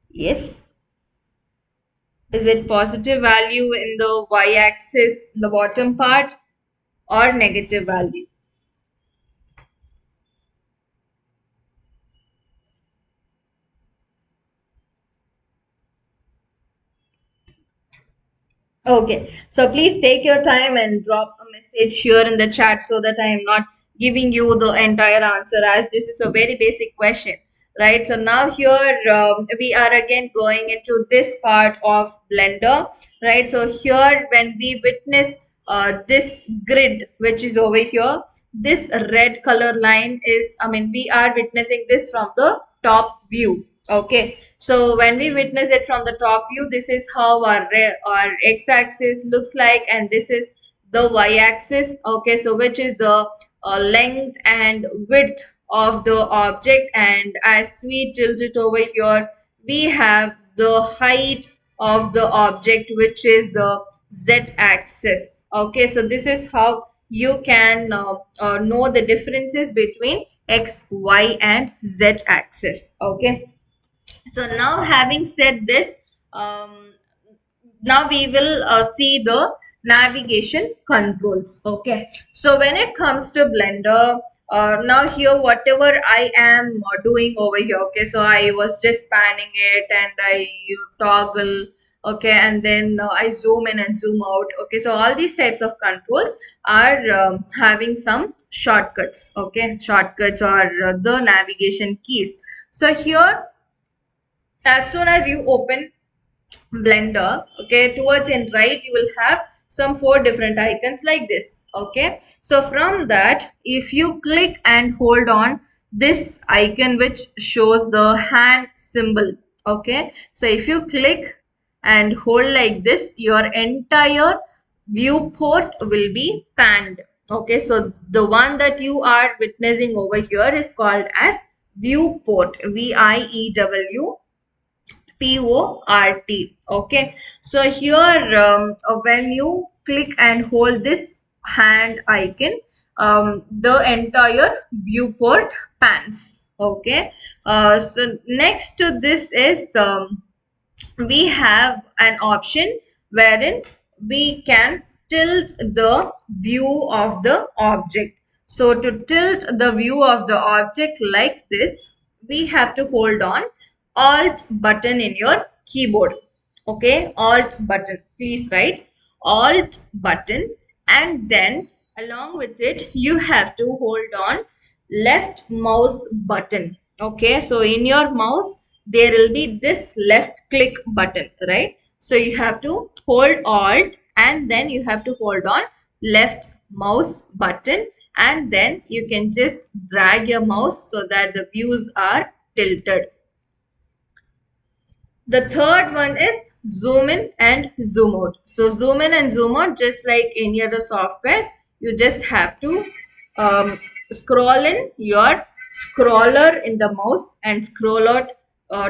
Yes. Is it positive value in the y axis in the bottom part, or negative value? Okay, so please take your time and drop a message here in the chat so that I am not giving you the entire answer, as this is a very basic question, right? So now here we are again going into this part of Blender, right? So here when we witness this grid which is over here, this red color line is, we are witnessing this from the top view. Okay, so when we witness it from the top view, this is how our x-axis looks like, and this is the y-axis. Okay, so which is the length and width of the object, and as we tilt it over here, we have the height of the object, which is the z-axis. Okay, so this is how you can know the differences between x, y, and z-axis. Okay. So now having said this, now we will see the navigation controls. Okay. So when it comes to Blender, now here whatever I am doing over here. Okay. So I was just panning it and I toggle. Okay. And then I zoom in and zoom out. Okay. So all these types of controls are having some shortcuts. Okay. Shortcuts or the navigation keys. So here, as soon as you open Blender, okay, towards and right you will have some 4 different icons like this. Okay, so from that, if you click and hold on this icon which shows the hand symbol, okay, so if you click and hold like this, your entire viewport will be panned. Okay, so the one that you are witnessing over here is called as viewport, VIEW PORT. Okay, so here when you click and hold this hand icon, the entire viewport pans. Okay, so next to this is we have an option wherein we can tilt the view of the object. So to tilt the view of the object like this, we have to hold on Alt button in your keyboard. Okay, Alt button. Please write Alt button, and then along with it you have to hold on left mouse button. Okay, so in your mouse there will be this left click button, right? So you have to hold Alt and then you have to hold on left mouse button, and then you can just drag your mouse so that the views are tilted. The third one is zoom in and zoom out. So zoom in and zoom out, just like any other softwares, you just have to scroll in your scroller in the mouse and scroll out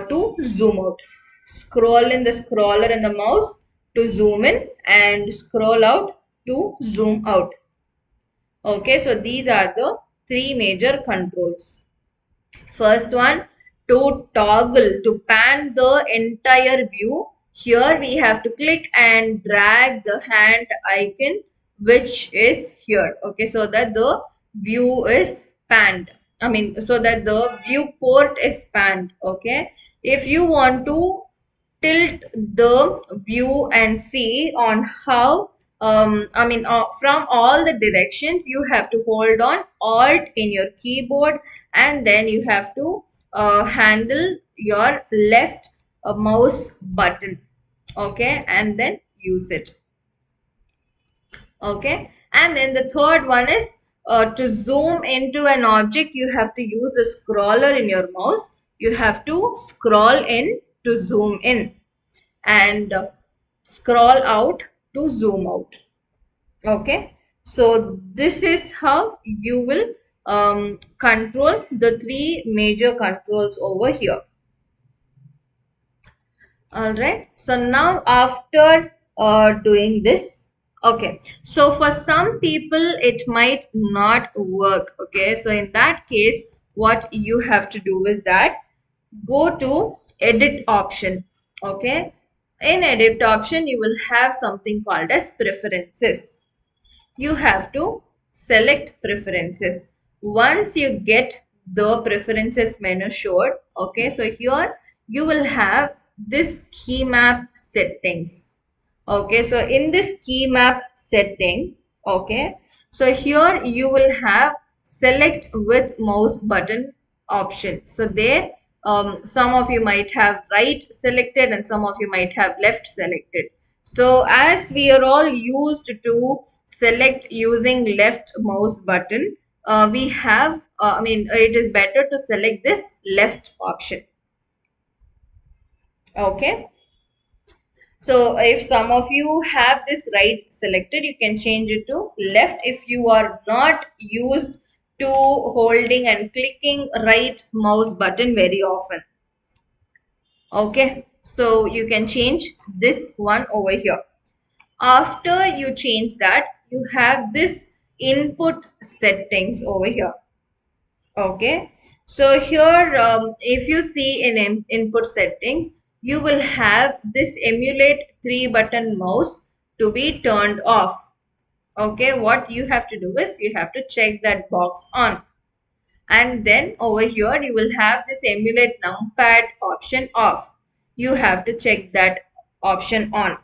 to zoom out. Scroll in the scroller in the mouse to zoom in and scroll out to zoom out. Okay, so these are the three major controls. First one, to toggle, to pan the entire view. Here we have to click and drag the hand icon which is here. Okay, so that the view is panned. I mean, so that the viewport is panned. Okay, if you want to tilt the view and see on how from all the directions, you have to hold on Alt in your keyboard, and then you have to handle your left mouse button. Okay, and then use it. Okay, and then the third one is to zoom into an object, you have to use the scroller in your mouse. You have to scroll in to zoom in, and scroll out to zoom out. Okay, so this is how you will control the three major controls over here. All right, so now after doing this, okay, so for some people it might not work. Okay, so in that case what you have to do is that go to edit option. Okay, in edit option you will have something called as preferences. You have to select preferences. Once you get the preferences menu showed, okay, so here you will have this key map settings. Okay, so in this key map setting, okay, so here you will have select with mouse button option. So there some of you might have right selected and some of you might have left selected. So as we are all used to select using left mouse button, we have it is better to select this left option. Okay, so if some of you have this right selected, you can change it to left if you are not used to holding and clicking right mouse button very often. Okay, so you can change this one over here. After you change that, you have this input settings over here. Okay, so here if you see in input settings, you will have this emulate 3-button mouse to be turned off. Okay, what you have to do is you have to check that box on, and then over here you will have this emulate numpad option off. You have to check that option on.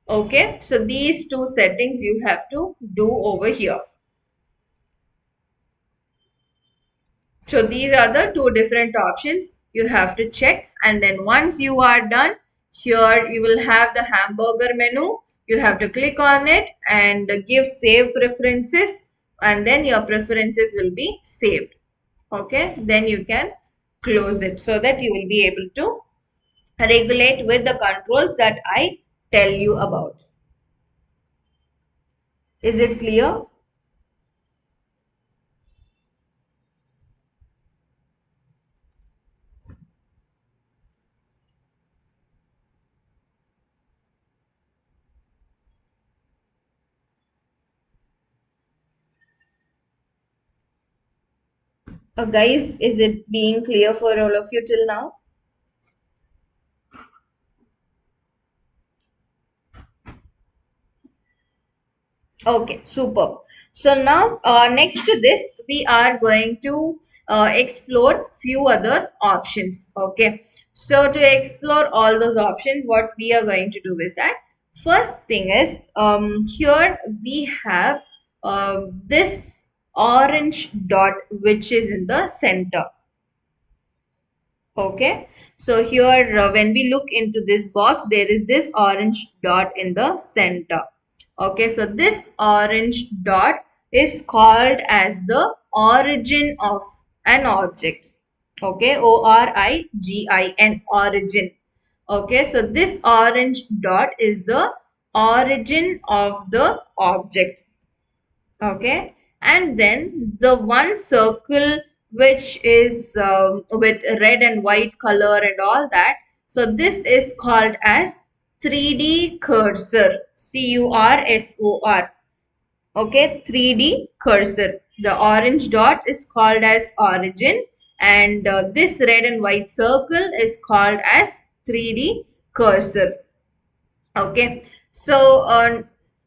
Okay, so these two settings you have to do over here. So these are the two different options you have to check, and then once you are done, here you will have the hamburger menu. You have to click on it and give save preferences, and then your preferences will be saved. Okay, then you can close it so that you will be able to regulate with the controls that I tell you about. Is it clear? Guys, is it being clear for all of you till now? Okay, superb. So now, next to this, we are going to explore few other options. Okay, so to explore all those options, what we are going to do is that first thing is here we have this orange dot which is in the center. Okay, so here when we look into this box, there is this orange dot in the center. Okay, so this orange dot is called as the origin of an object. Okay, ORIGIN, origin. Okay, so this orange dot is the origin of the object. Okay, and then the one circle which is with red and white color and all that, so this is called as 3D cursor, CURSOR. Okay, 3D cursor. The orange dot is called as origin, and this red and white circle is called as 3D cursor. Okay, so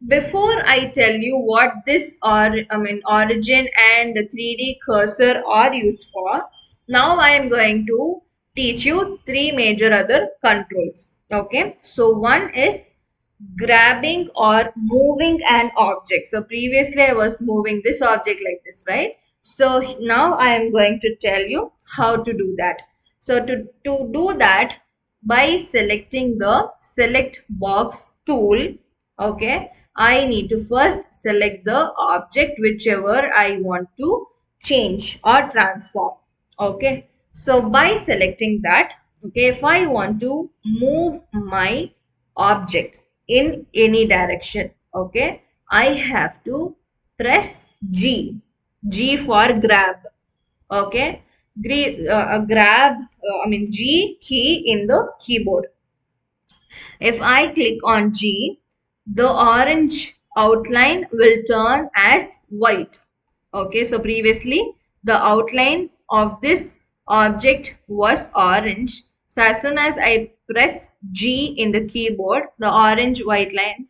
before I tell you what this origin and 3D cursor are used for, now I am going to teach you three major other controls. Okay, so one is grabbing or moving an object. So previously I was moving this object like this, right? So now I am going to tell you how to do that. So to do that, by selecting the select box tool, okay, I need to first select the object whichever I want to change or transform. Okay, so by selecting that, okay, if I want to move my object in any direction, okay, I have to press G for grab. Okay, grab, G key in the keyboard. If I click on G, the orange outline will turn as white. Okay, so previously the outline of this object was orange. So as soon as I press G in the keyboard, the orange white line,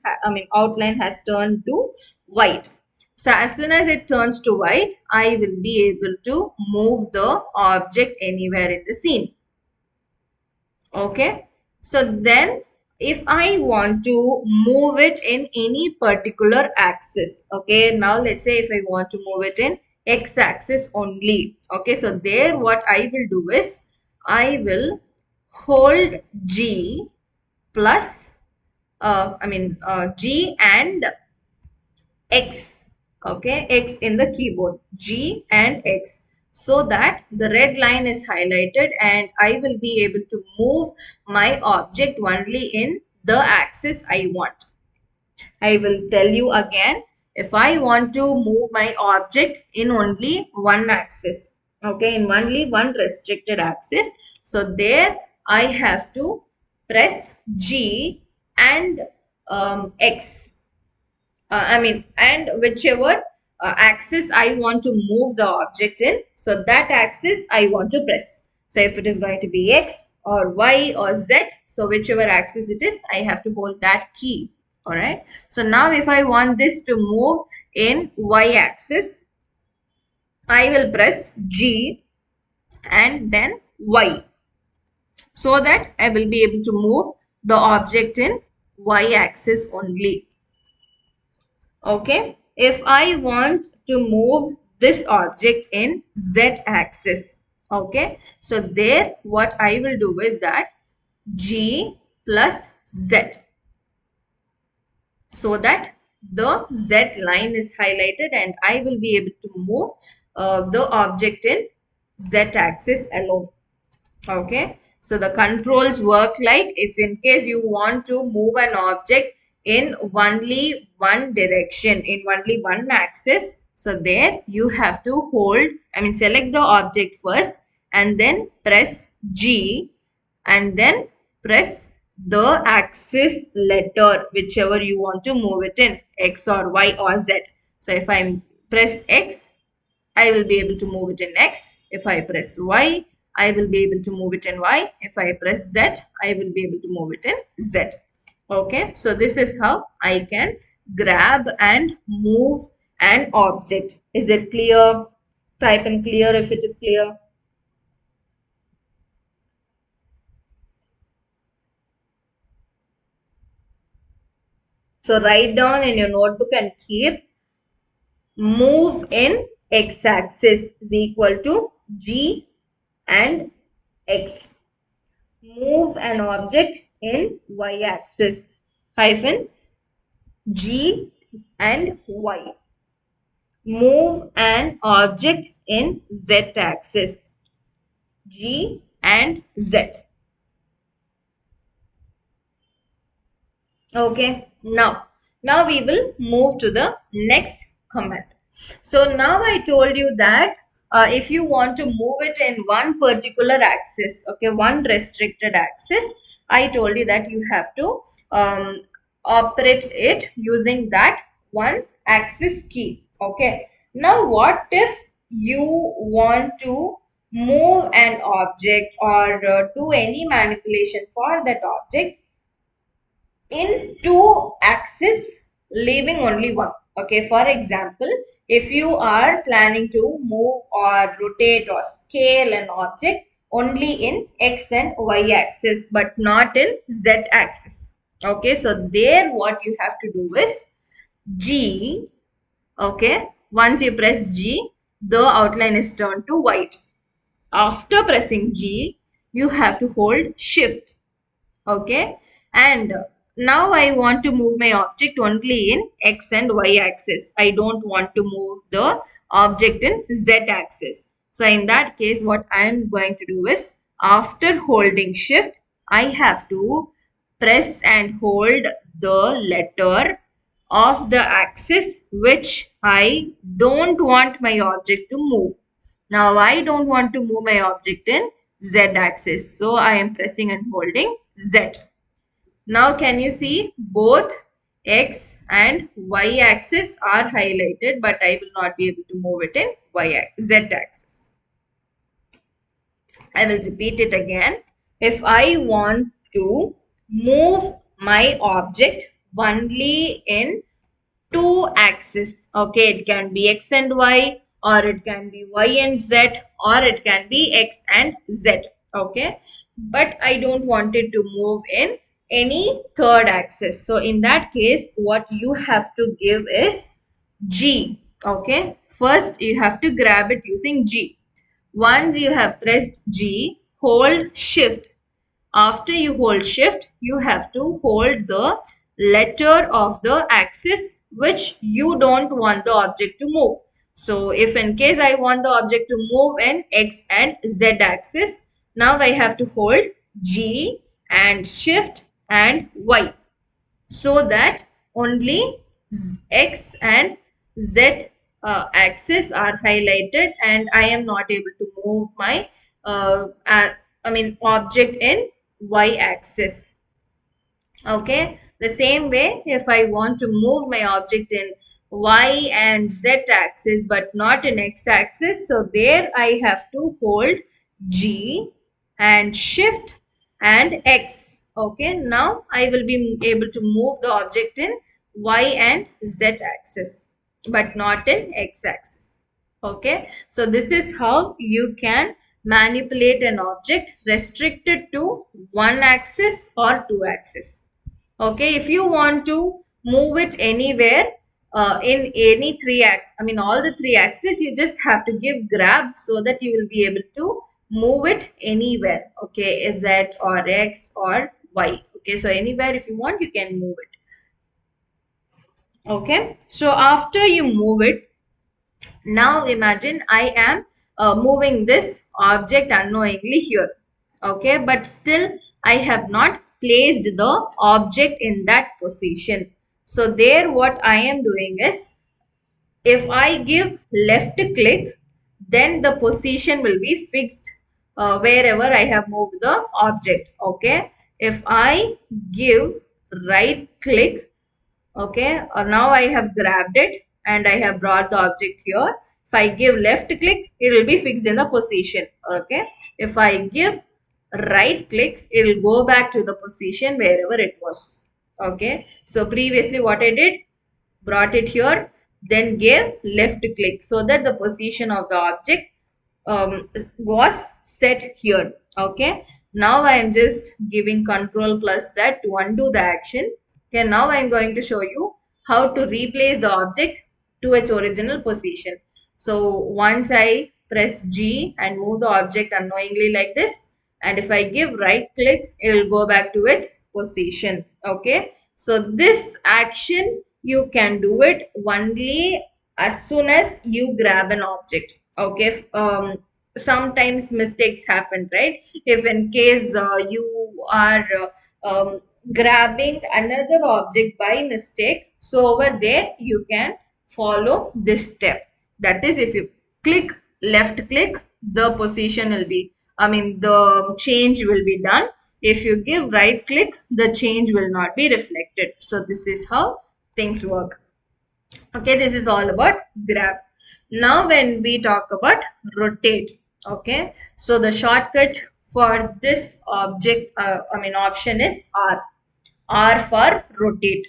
outline has turned to white. So as soon as it turns to white, I will be able to move the object anywhere in the scene. Okay, so then if I want to move it in any particular axis, okay, now let's say if I want to move it in x axis only, okay, so there what I will do is I will hold G plus G and X, okay, X in the keyboard, G and X, so that the red line is highlighted and I will be able to move my object only in the axis I want. I will tell you again, if I want to move my object in only one axis, okay, in only one restricted axis, so there I have to press G and X, and whichever axis I want to move the object in, so that axis I want to press. So if it is going to be X or Y or Z, so whichever axis it is, I have to hold that key. All right. So now if I want this to move in Y axis, I will press G and then Y, so that I will be able to move the object in Y axis only. Okay, if I want to move this object in Z axis, okay, so there what I will do is that G plus Z, so that the Z line is highlighted and I will be able to move the object in Z axis alone. Okay, so the controls work like, if in case you want to move an object in only one direction, in only one axis, so there you have to hold, select the object first and then press G and then press the axis letter whichever you want to move it in, X or Y or Z. So if I press X, I will be able to move it in X. If I press Y, I will be able to move it in Y. If I press Z, I will be able to move it in Z. Okay, so this is how I can grab and move an object. Is it clear? Type in clear if it is clear. So write down in your notebook and keep move in x-axis is equal to G and X. Move an object in y-axis hyphen G and Y. Move an object in z-axis G and Z. Okay, now we will move to the next command. So now I told you that if you want to move it in one particular axis, okay, one restricted axis, I told you that you have to operate it using that one axis key. Okay, now what if you want to move an object or do any manipulation for that object in two axis, leaving only one? Okay, for example, if you are planning to move or rotate or scale an object only in x and y axis but not in z axis. Okay, so there what you have to do is G. Okay, once you press G, the outline is turned to white. After pressing G, you have to hold shift. Okay, and now I want to move my object only in x and y axis. I don't want to move the object in z axis. So in that case, what I am going to do is after holding shift, I have to press and hold the letter of the axis which I don't want my object to move. Now I don't want to move my object in Z axis. So I am pressing and holding Z. Now can you see both X and Y axis are highlighted, but I will not be able to move it in Z axis. I will repeat it again. If I want to move my object only in two axes, okay, it can be x and y, or it can be y and z, or it can be x and z, okay, but I don't want it to move in any third axis. So in that case, what you have to give is G. Okay, first you have to grab it using G. Once you have pressed G, hold shift. After you hold shift, you have to hold the letter of the axis which you don't want the object to move. So if in case I want the object to move in x and z axis, now I have to hold G and shift and y, so that only x and z axis are highlighted and I am not able to move my object in y axis. Okay, the same way, if I want to move my object in y and z axis but not in x axis, so there I have to hold G and shift and x. Okay, now I will be able to move the object in y and z axis but not in x axis. Okay, so this is how you can manipulate an object restricted to one axis or two axis. Okay, if you want to move it anywhere in any all the three axes, you just have to give grab so that you will be able to move it anywhere. Okay, Z or X or Y. Okay, so anywhere if you want, you can move it. Okay, so after you move it, now imagine I am moving this object unknowingly here. Okay, but still I have not placed the object in that position. So there what I am doing is, if I give left click, then the position will be fixed wherever I have moved the object. Okay, if I give right click, okay, now I have grabbed it and I have brought the object here. If I give left click, it will be fixed in the position. Okay. If I give right click, it will go back to the position wherever it was. Okay. So previously what I did, brought it here, then gave left click so that the position of the object was set here. Okay. Now I am just giving control plus Z to undo the action. Okay. Now I am going to show you how to replace the object to its original position. So once I press G and move the object unknowingly like this, and if I give right click, it will go back to its position. Okay. So this action you can do it only as soon as you grab an object. Okay. Sometimes mistakes happen, right? If in case you are grabbing another object by mistake, so over there you can follow this step. That is, if you click left click, the position will be, the change will be done. If you give right click, the change will not be reflected. So this is how things work. Okay, this is all about grab. Now when we talk about rotate, okay, so the shortcut for this object, option is R. R for rotate.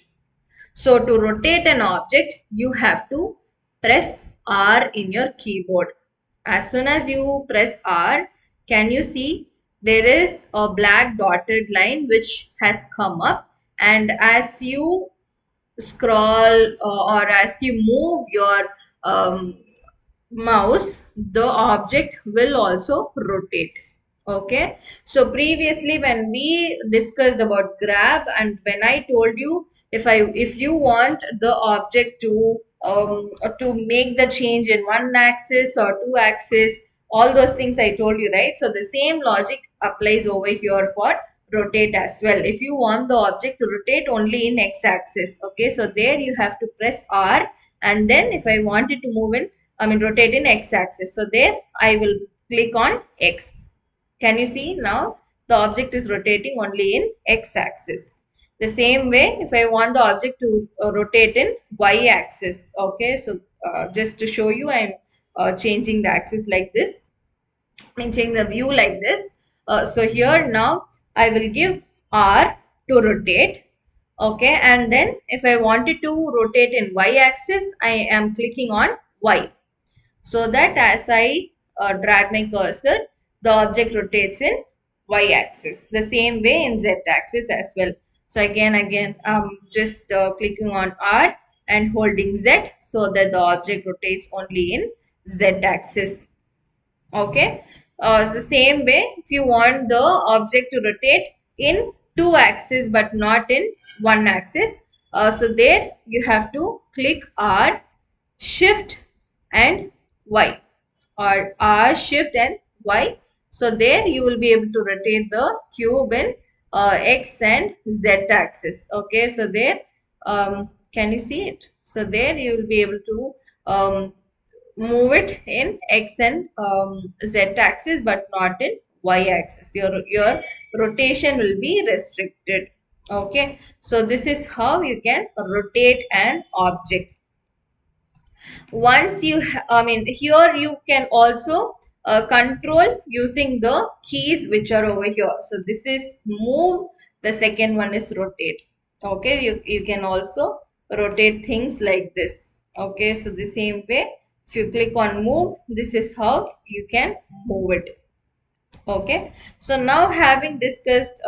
So to rotate an object, you have to press R in your keyboard. As soon as you press R, can you see there is a black dotted line which has come up, and as you scroll or as you move your um, mouse, the object will also rotate. Okay. So previously when we discussed about grab, and when I told you, if you want the object to make the change in one axis or two axis, all those things I told you, right? So the same logic applies over here for rotate as well. If you want the object to rotate only in x axis, okay, so there you have to press R, and then if I want it to move in, rotate in x axis, so there I will click on X. Can you see now the object is rotating only in x axis? The same way, if I want the object to rotate in y axis, okay, so just to show you, I am changing the axis like this, changing the view like this. So here now I will give R to rotate. Okay, and then if I wanted to rotate in y axis, I am clicking on Y, so that as I drag my cursor, the object rotates in y-axis. The same way in z-axis as well. So again, just clicking on R and holding Z so that the object rotates only in z-axis. Okay. The same way, if you want the object to rotate in two axes but not in one axis, so there you have to click R, Shift and Y, or R, Shift and Y. So there you will be able to rotate the cube in X and Z axis. Okay, so there, can you see it? So there you will be able to move it in X and Z axis but not in Y axis. Your rotation will be restricted. Okay, so this is how you can rotate an object. Once you here you can also control using the keys which are over here. So this is move, the second one is rotate. Okay, you can also rotate things like this. Okay, so the same way, if you click on move, this is how you can move it. Okay, so now having discussed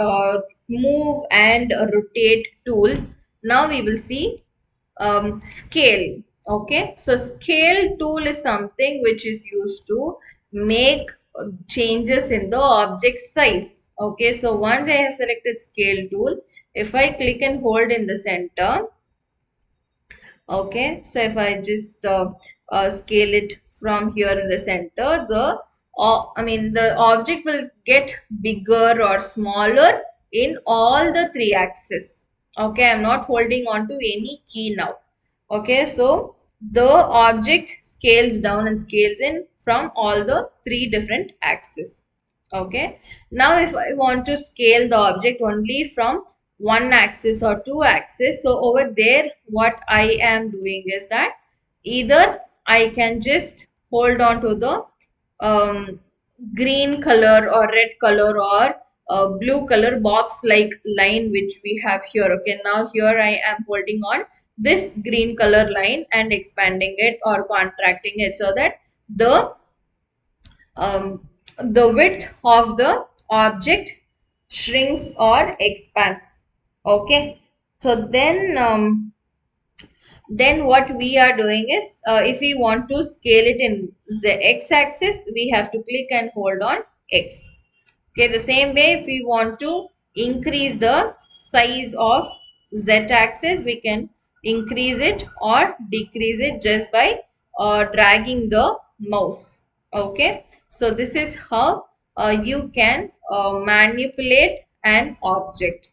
move and rotate tools, now we will see scale. Okay, so scale tool is something which is used to make changes in the object size. Okay, so once I have selected scale tool, if I click and hold in the center, okay, so if I just scale it from here in the center, the object will get bigger or smaller in all the three axes. Okay, I'm not holding on to any key now. Okay, so the object scales down and scales in from all the three different axes. Okay, now if I want to scale the object only from one axis or two axis, so over there what I am doing is that either I can just hold on to the um, green color or red color or blue color box like line which we have here. Okay, now here I am holding on this green color line and expanding it or contracting it so that um, the width of the object shrinks or expands. Okay, so then what we are doing is if we want to scale it in the x-axis, we have to click and hold on x. Okay, the same way if we want to increase the size of z-axis, we can increase it or decrease it just by dragging the mouse. Okay, so this is how you can manipulate an object.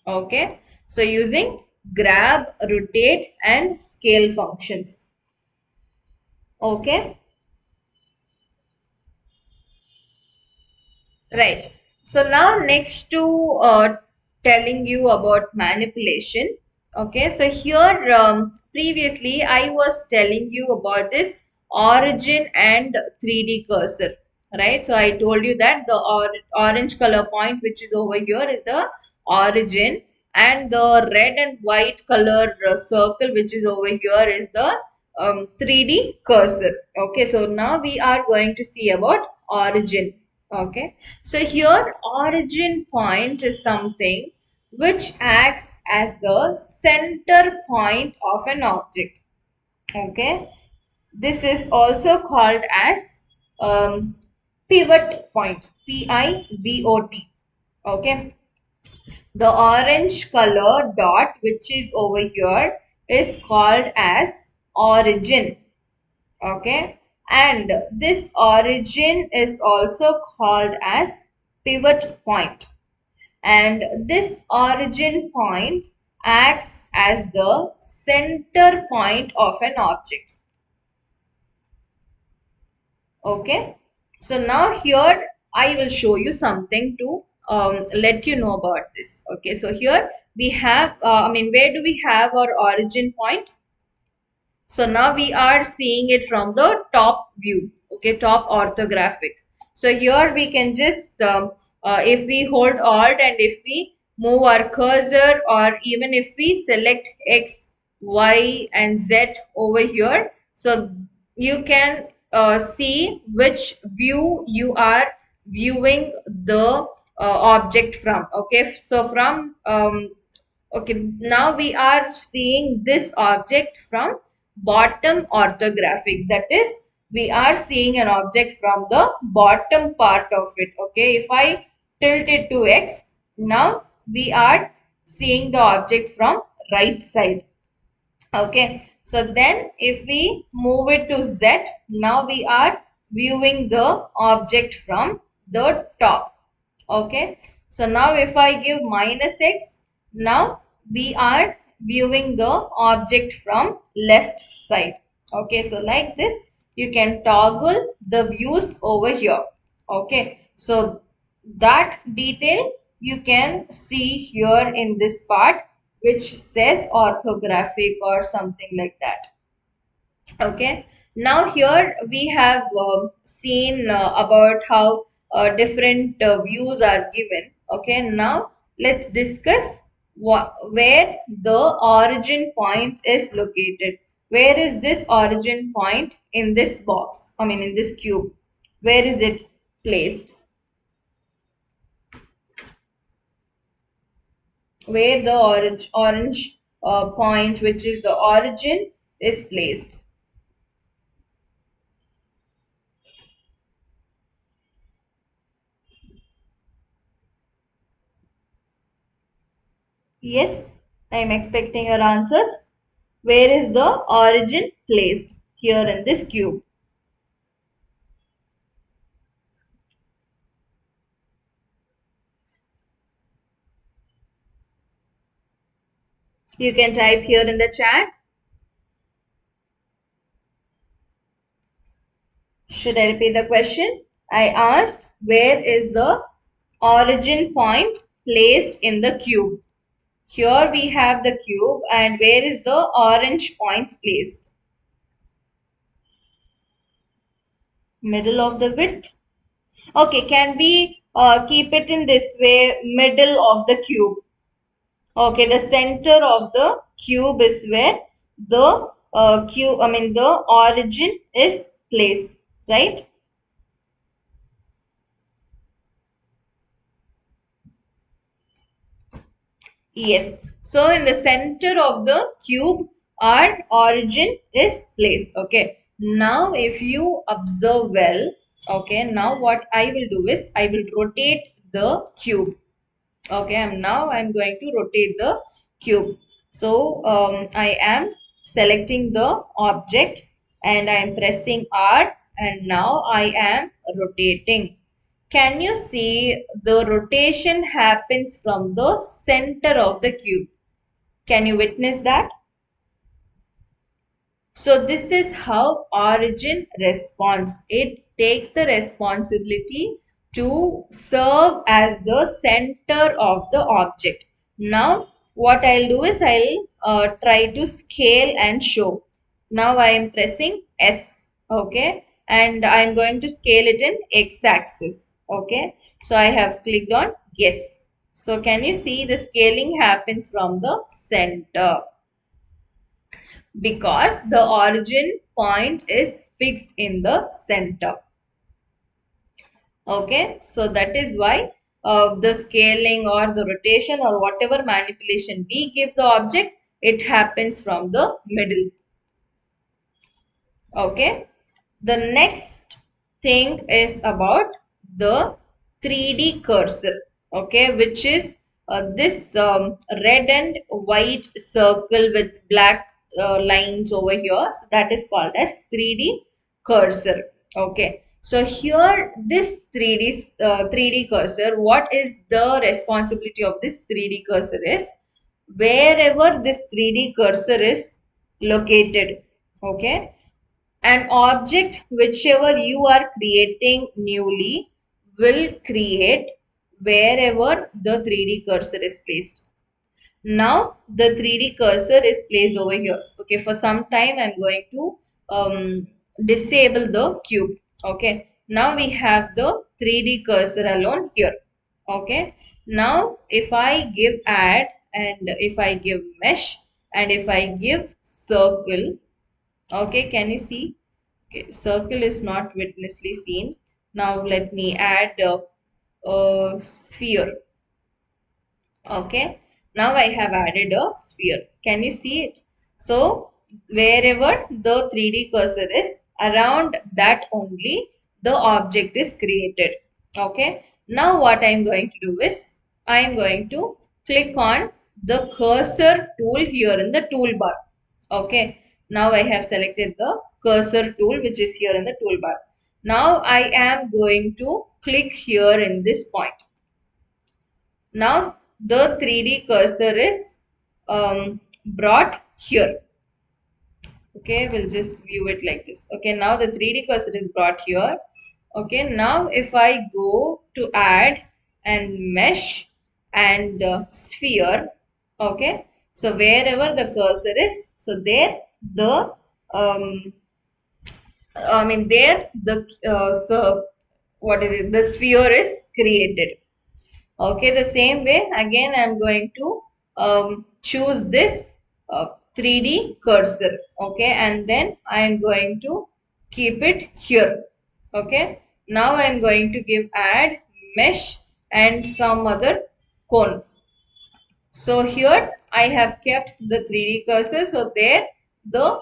Okay, so using grab, rotate and scale functions. Okay. Right. So now next to telling you about manipulation. Okay. So here previously I was telling you about this origin and 3D cursor. Right. So I told you that the orange color point which is over here is the origin, and the red and white color circle which is over here is the 3D cursor. Okay. So now we are going to see about origin. Okay, so here origin point is something which acts as the center point of an object. Okay, this is also called as pivot point, P-I-V-O-T. Okay, the orange color dot which is over here is called as origin. Okay, and this origin is also called as pivot point, and this origin point acts as the center point of an object. Okay, so now here I will show you something to let you know about this. Okay, so here we have where do we have our origin point? So now we are seeing it from the top view, okay, top orthographic. So here we can just, if we hold Alt and if we move our cursor, or even if we select X, Y and Z over here, so you can see which view you are viewing the object from. Okay, so from okay, now we are seeing this object from bottom orthographic. That is, we are seeing an object from the bottom part of it. Okay, if I tilt it to X, now we are seeing the object from right side. Okay, so then if we move it to Z, now we are viewing the object from the top. Okay, so now if I give -x, now we are viewing the object from left side. Okay, so like this you can toggle the views over here. Okay, so that detail you can see here in this part which says orthographic or something like that. Okay, now here we have seen about how different views are given. Okay, now let's discuss where the origin point is located. Where is this origin point in this box? In this cube. Where is it placed? Where the orange point, which is the origin, is placed? Yes, I am expecting your answers. Where is the origin placed? Here in this cube. You can type here in the chat. Should I repeat the question? I asked, where is the origin point placed in the cube? Here we have the cube, and where is the orange point placed? Middle of the width. Okay, can we keep it in this way? Middle of the cube. Okay, the center of the cube is where the the origin is placed, right? Yes. So in the center of the cube, our origin is placed. Okay. Now, if you observe well, okay, now what I will do is I will rotate the cube. Okay, I'm going to rotate the cube. So I am selecting the object and I am pressing R, and now I am rotating. Can you see the rotation happens from the center of the cube? Can you witness that? So this is how origin responds. It takes the responsibility to serve as the center of the object. Now what I'll do is I'll try to scale and show. Now I am pressing S, okay, and I'm going to scale it in x-axis, okay. So I have clicked on yes. So can you see the scaling happens from the center, because the origin point is fixed in the center. Okay, so that is why the scaling or the rotation or whatever manipulation we give the object, it happens from the middle. Okay, the next thing is about the 3D cursor, okay, which is this red and white circle with black lines over here. So that is called as 3D cursor. Okay, so here this 3D cursor, what is the responsibility of this 3D cursor is wherever this 3D cursor is located, okay, an object whichever you are creating newly will create wherever the 3D cursor is placed. Now the 3D cursor is placed over here. Okay, for some time I'm going to disable the cube. Okay, now we have the 3D cursor alone here. Okay, now if I give add and if I give mesh and if I give circle, okay, can you see? Okay, circle is not witnessly seen. Now let me add a sphere. Okay, now I have added a sphere. Can you see it? So wherever the 3D cursor is, around that only the object is created. Okay, now what I am going to do is I am going to click on the cursor tool here in the toolbar. Okay, now I have selected the cursor tool which is here in the toolbar. Now I am going to click here in this point. Now the 3D cursor is brought here. Okay, we'll just view it like this. Okay, now the 3D cursor is brought here. Okay, now if I go to add and mesh and sphere, okay, so wherever the cursor is, so there the there the so what is it? The sphere is created. Okay, the same way again I'm going to choose this 3D cursor. Okay, and then I am going to keep it here. Okay, now I am going to give add mesh and some other cone. So here I have kept the 3D cursor. So there the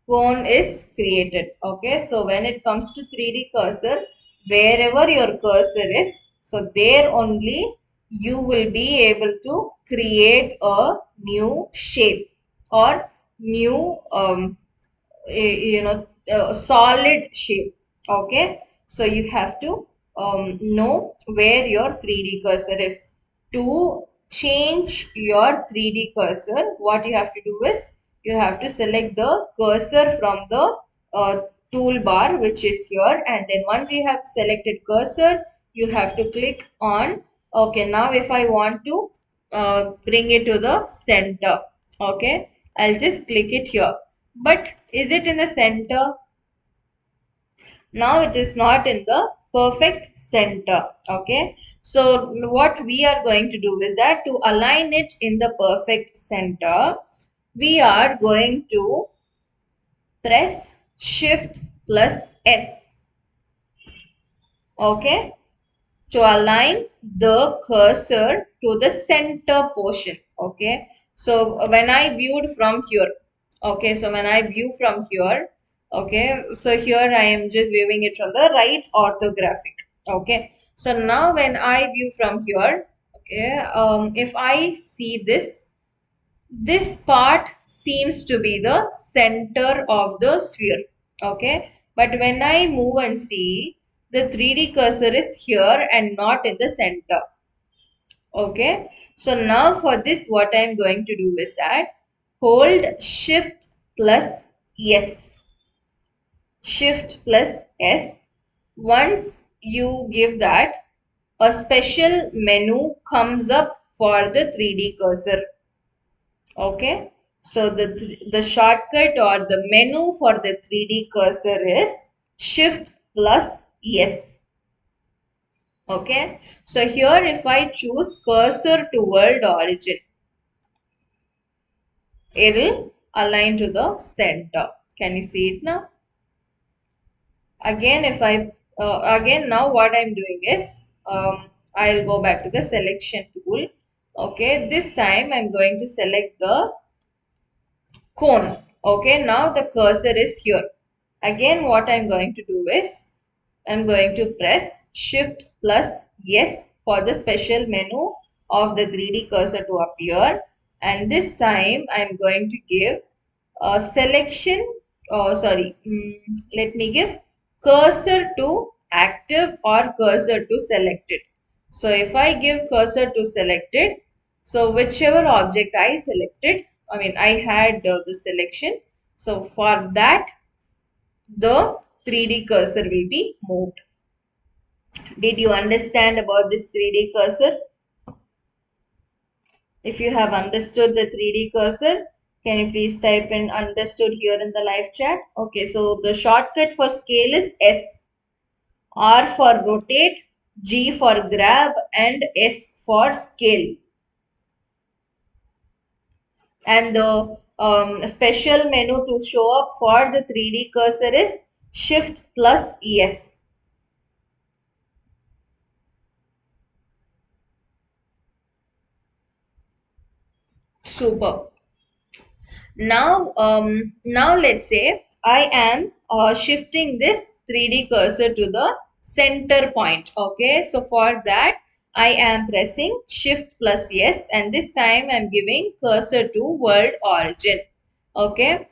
cone is created. Okay, so when it comes to 3D cursor, wherever your cursor is, so there only you will be able to create a new shape or new solid shape. Okay, so you have to know where your 3D cursor is. To change your 3D cursor, what you have to do is you have to select the cursor from the toolbar which is here, and then once you have selected cursor you have to click on. Okay, now if I want to bring it to the center, okay, I'll just click it here. But is it in the center? Now it is not in the perfect center. Okay, so what we are going to do is that to align it in the perfect center, we are going to press shift plus S. Okay, to align the cursor to the center portion. Okay, so when I viewed from here, okay, so when I view from here, okay, so here I am just viewing it from the right orthographic. Okay, so now when I view from here, okay, if I see this part seems to be the center of the sphere. Okay, but when I move and see, the 3D cursor is here and not in the center. Okay, so now for this, what I am going to do is that hold shift plus S. Shift plus S. Once you give that, a special menu comes up for the 3D cursor. Okay, so the shortcut or the menu for the 3D cursor is shift plus S. Okay, so here if I choose cursor to world origin, it'll align to the center. Can you see it now? Again, if I again now what I'm doing is I'll go back to the selection tool. Okay, this time I'm going to select the cone. Okay, now the cursor is here. Again, what I'm going to do is I'm going to press shift plus yes for the special menu of the 3D cursor to appear, and this time I'm going to give a selection, let me give cursor to active or cursor to selected. So if I give cursor to selected, so whichever object I selected, I had the selection, so for that the 3D cursor will be moved. Did you understand about this 3D cursor? If you have understood the 3D cursor, can you please type in understood here in the live chat? Okay, so the shortcut for scale is S. R for rotate, G for grab, and S for scale. And the special menu to show up for the 3D cursor is shift plus ES. Super. Now let's say I am shifting this 3D cursor to the center point. Okay, so for that I am pressing shift plus yes, and this time I'm giving cursor to world origin. Okay,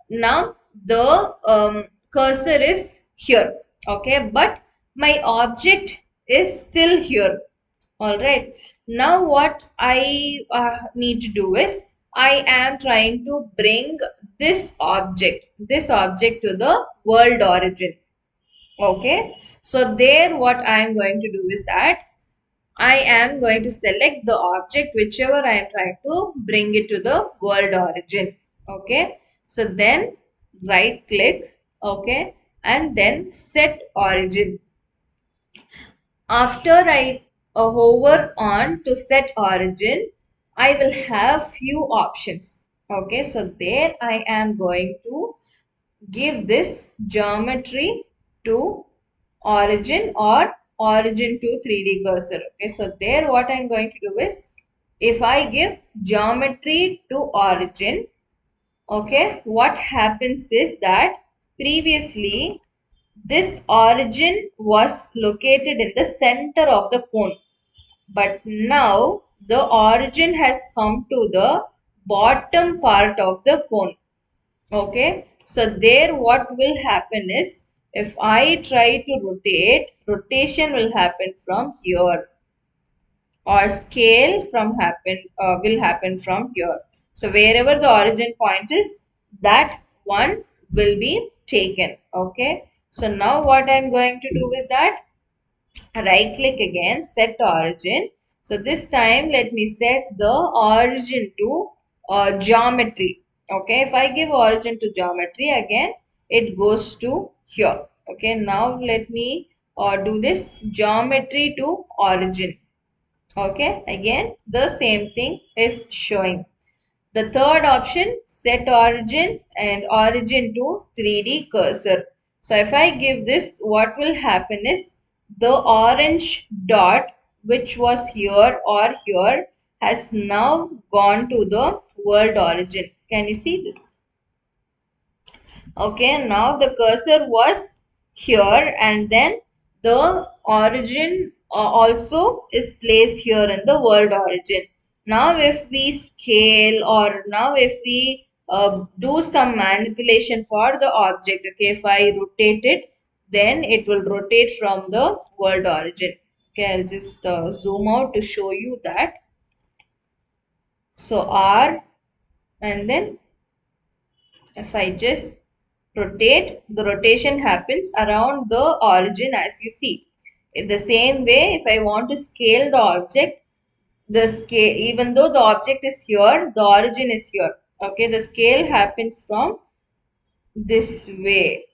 now the cursor is here. Okay, but my object is still here. All right. Now what I need to do is I am trying to bring this object to the world origin. Okay. So there what I am going to do is that I am going to select the object whichever I am trying to bring it to the world origin. Okay. So then right click. Okay. And then set origin. After I hover on to set origin, I will have few options. Okay, so there I am going to give this geometry to origin or origin to 3D cursor. Okay, so there what I'm going to do is if I give geometry to origin, okay, what happens is that previously this origin was located in the center of the cone, but now the origin has come to the bottom part of the cone. Okay, so there what will happen is if I try to rotate, rotation will happen from here, or scale will happen from here. So wherever the origin point is, that one will be taken. Okay, so now what I'm going to do is that right click again, set origin. So this time let me set the origin to geometry. Okay, if I give origin to geometry again, it goes to here. Okay, now let me do this geometry to origin. Okay, again the same thing is showing. The third option, set origin and origin to 3D cursor. So if I give this, what will happen is the orange dot which was here or here has now gone to the world origin. Can you see this? Okay, now the cursor was here and then the origin also is placed here in the world origin. Now if we scale, or now if we do some manipulation for the object, okay, if I rotate it, then it will rotate from the world origin. Okay, I'll just zoom out to show you that. So R, and then if I just rotate, the rotation happens around the origin as you see. In the same way, if I want to scale the object, the scale, even though the object is here, the origin is here. Okay, the scale happens from this way.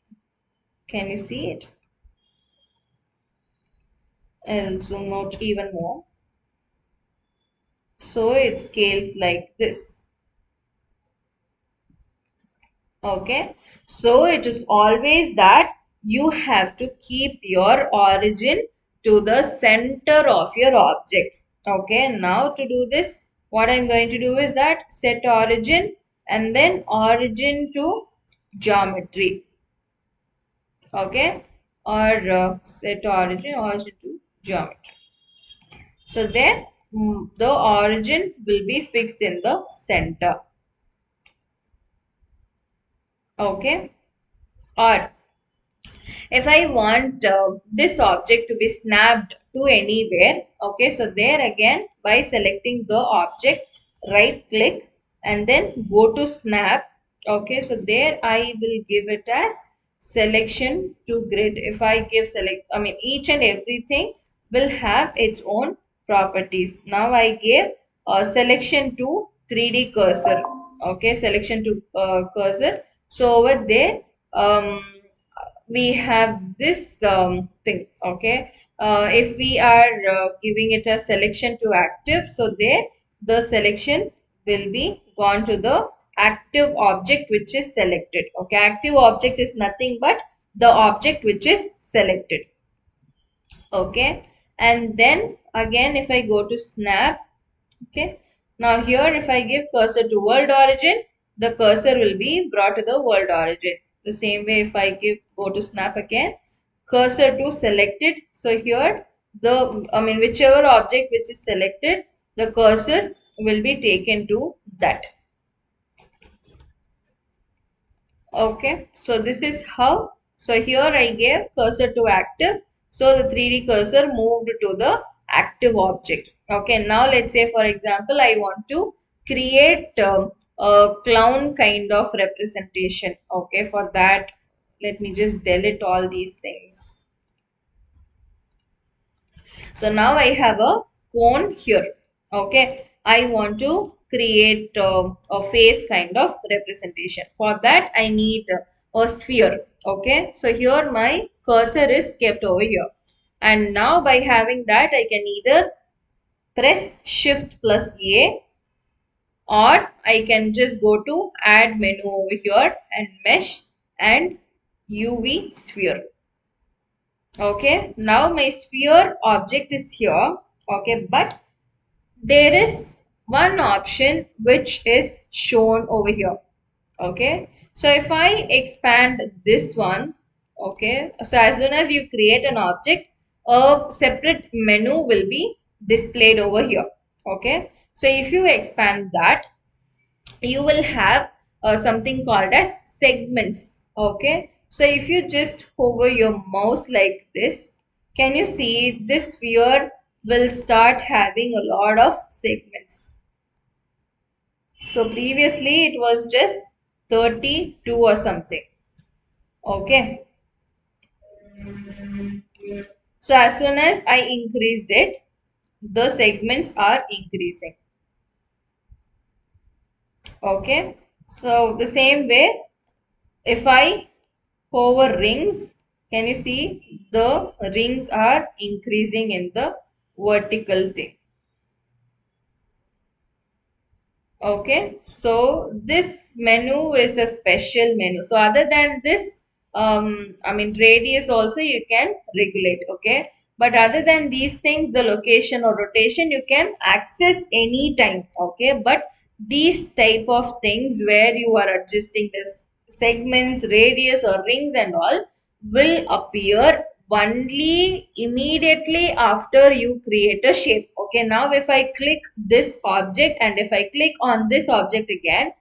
Can you see it? I'll zoom out even more. So it scales like this. Okay, so it is always that you have to keep your origin to the center of your object. Okay, now to do this, what I'm going to do is that set origin and then origin to geometry. Okay, or set origin to geometry. So then the origin will be fixed in the center. Okay, or if I want this object to be snapped to anywhere, okay, so there again by selecting the object, right click and then go to snap. Okay, so there I will give it as selection to grid. If I give select, I mean each and everything will have its own properties. Now I gave selection to 3D cursor. Okay, selection to cursor. So over there, we have this thing. Okay, if we are giving it a selection to active, so there the selection will be gone to the active object which is selected. Okay, active object is nothing but the object which is selected. Okay, and then again if I go to snap, okay, now here if I give cursor to world origin, the cursor will be brought to the world origin. The same way if I give go to snap again, cursor to selected, so here the whichever object which is selected, the cursor will be taken to that. Okay, so this is how. So here I gave cursor to active. So the 3D cursor moved to the active object. Okay, now let's say for example, I want to create a clown kind of representation. Okay, for that, let me just delete all these things. So now I have a cone here. Okay, I want to create a face kind of representation. For that, I need a sphere. Okay, so here my cursor is kept over here. And now by having that, I can either press Shift plus A, or I can just go to add menu over here and mesh and UV sphere. Okay, now my sphere object is here. Okay, but there is one option which is shown over here. Okay, so if I expand this one, okay, so as soon as you create an object, a separate menu will be displayed over here. Okay, so if you expand that, you will have something called as segments. Okay, so if you just hover your mouse like this, can you see this sphere will start having a lot of segments. So previously it was just 32 or something. Okay, so as soon as I increased it, the segments are increasing. Okay, so the same way, if I hover rings, Can you see the rings are increasing in the vertical thing? Okay, so this menu is a special menu. So other than this, I mean radius also you can regulate. Okay, but other than these things, the location or rotation you can access anytime. Okay, but these type of things where you are adjusting this segments, radius or rings and all will appear only immediately after you create a shape. Okay, now if I click this object and if I click on this object again,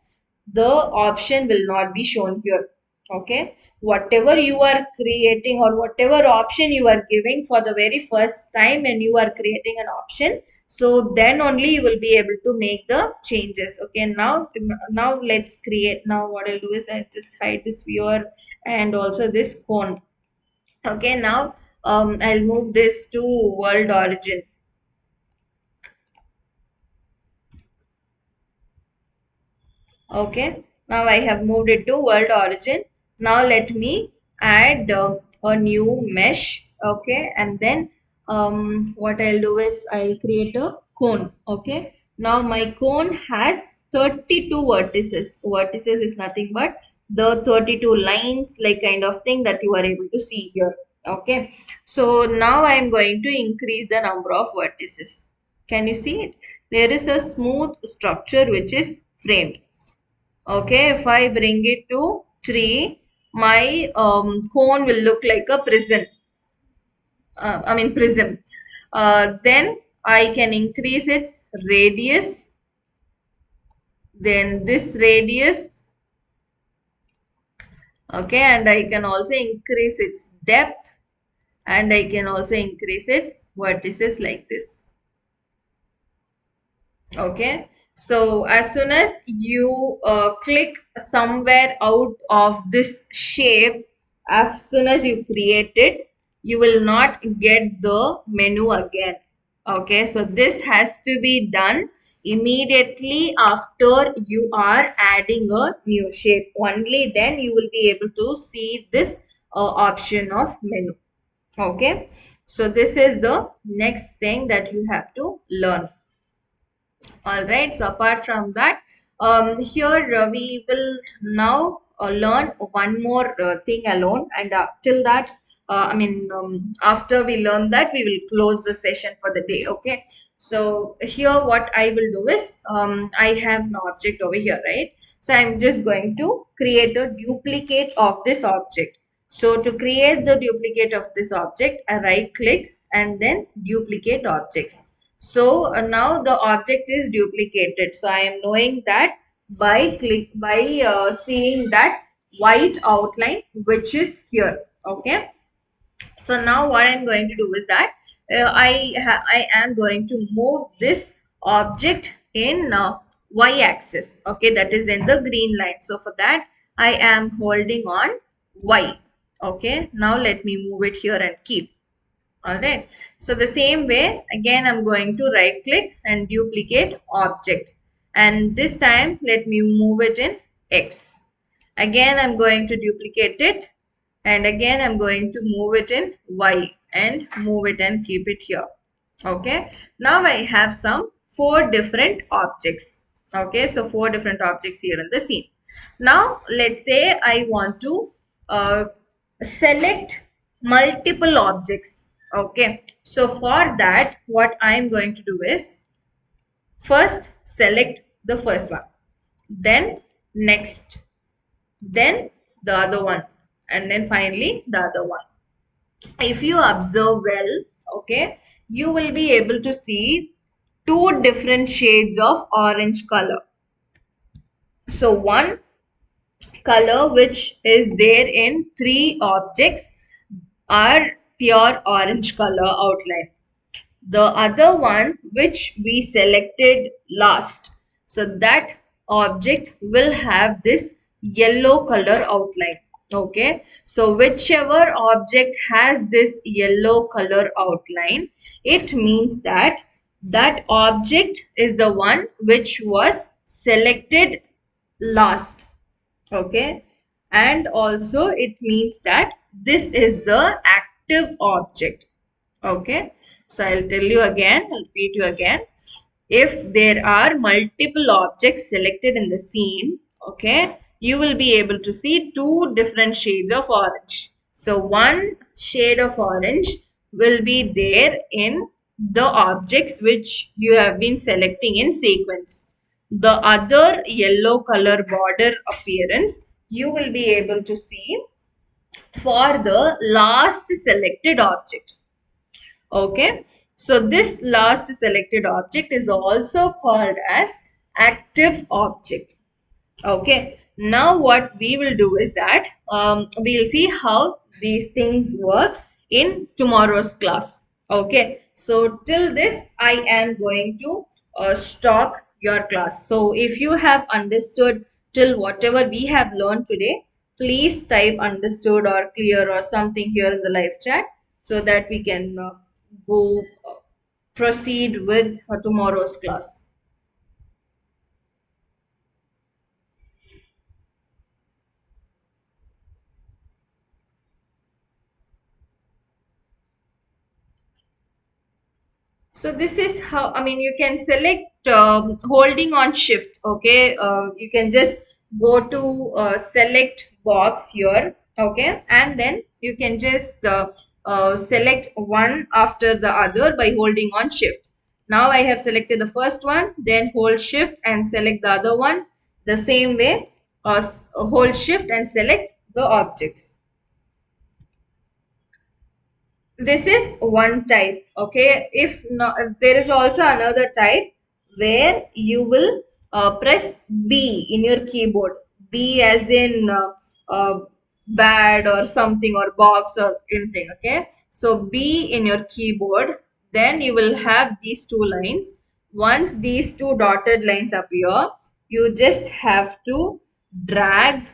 the option will not be shown here. Okay, whatever you are creating or whatever option you are giving for the very first time when you are creating an option, so then only you will be able to make the changes. Okay, now let's create. Now what I'll do is I just hide this viewer and also this cone. Okay, now I'll move this to world origin. Okay, now I have moved it to world origin. Now let me add a new mesh. Okay, and then what I'll do is I'll create a cone. Okay, now my cone has 32 vertices. Vertices is nothing but the 32 lines, like kind of thing that you are able to see here. Okay, so now I am going to increase the number of vertices. Can you see it? There is a smooth structure which is framed. Okay, if I bring it to 3, my cone will look like a prison. I mean prism. Then I can increase its radius. Then this radius. Okay, and I can also increase its depth. And I can also increase its vertices like this. Okay, so as soon as you click somewhere out of this shape, as soon as you create it, you will not get the menu again. Okay, so this has to be done immediately after you are adding a new shape. Only then you will be able to see this option of menu. Okay, so this is the next thing that you have to learn. All right, so apart from that, here we will now learn one more thing alone, and till that, after we learn that, we will close the session for the day. Okay, so here what I will do is I have an object over here, right? So I'm just going to create a duplicate of this object. So to create the duplicate of this object, I right click and then duplicate objects. So now the object is duplicated. So I am knowing that by seeing that white outline which is here. Okay. So now what I'm going to do is that I am going to move this object in y-axis. Okay, that is in the green line. So for that I am holding on y. Okay. Now let me move it here and keep. Alright, so the same way again I'm going to right click and duplicate object, and this time let me move it in X. Again I'm going to duplicate it, and again I'm going to move it in Y and move it and keep it here. Okay, now I have some 4 different objects. Okay, so 4 different objects here in the scene. Now let's say I want to uh, select multiple objects. Okay, so for that what I am going to do is first select the first one, then next, then the other one, and then finally the other one. If you observe well, okay, you will be able to see 2 different shades of orange color. So one color which is there in 3 objects are pure orange color outline. The other one which we selected last, so that object will have this yellow color outline. Okay, so whichever object has this yellow color outline, it means that that object is the one which was selected last. Okay, and also it means that this is the active object. Okay, so I'll tell you again, I'll repeat you again. If there are multiple objects selected in the scene, okay, you will be able to see two different shades of orange. So one shade of orange will be there in the objects which you have been selecting in sequence. The other yellow color border appearance you will be able to see for the last selected object. Okay, so this last selected object is also called as active object. Okay, now what we will do is that we'll see how these things work in tomorrow's class. Okay, so till this I am going to stop your class. So if you have understood till whatever we have learned today, please type understood or clear or something here in the live chat so that we can go proceed with tomorrow's class. So this is how, I mean, you can select holding on shift. Okay, you can just go to select box here. Okay, and then you can just select one after the other by holding on shift. Now I have selected the first one, then hold shift and select the other one. The same way, hold shift and select the objects. This is one type. Okay, if not, there is also another type where you will press B in your keyboard. B as in bad or something, or box or anything. Okay, so B in your keyboard, then you will have these two lines. Once these two dotted lines appear, you just have to drag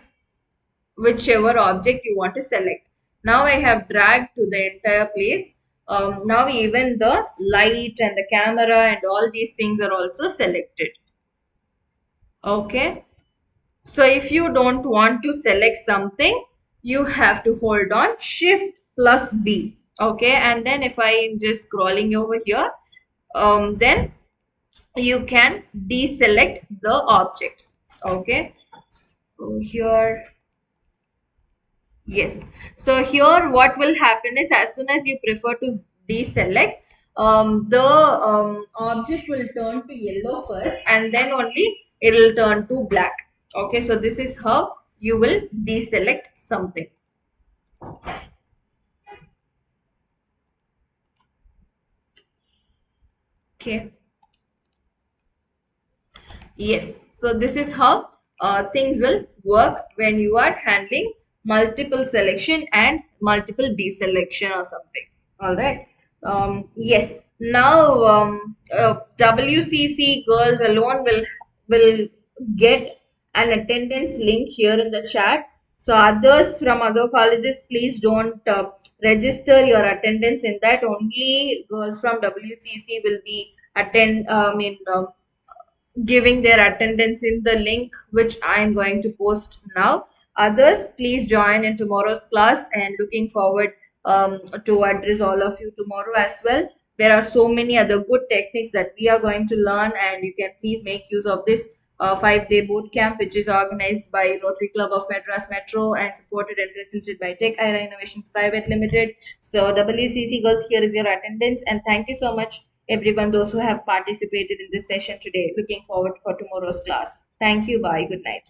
whichever object you want to select. Now I have dragged to the entire place. Now even the light and the camera and all these things are also selected. Okay. So if you don't want to select something, you have to hold on Shift plus B. Okay. And then if I am just scrolling over here, then you can deselect the object. Okay. So here, yes. So here what will happen is, as soon as you prefer to deselect, the object will turn to yellow first and then only it will turn to black. Okay, so this is how you will deselect something. Okay. Yes, so this is how things will work when you are handling multiple selection and multiple deselection or something. All right. Yes. Now WCC girls alone will get an attendance link here in the chat. So others from other colleges, please don't register your attendance in that. Only girls from WCC will be attend. Giving their attendance in the link which I am going to post now. Others, please join in tomorrow's class, and looking forward to address all of you tomorrow as well. There are so many other good techniques that we are going to learn, and you can please make use of this 5-day boot camp, which is organized by Rotary Club of Madras Metro and supported and presented by Tech-iera Innovations Private Limited. So WCC girls, here is your attendance, and thank you so much everyone, those who have participated in this session today. Looking forward for tomorrow's class. Thank you. Bye. Good night.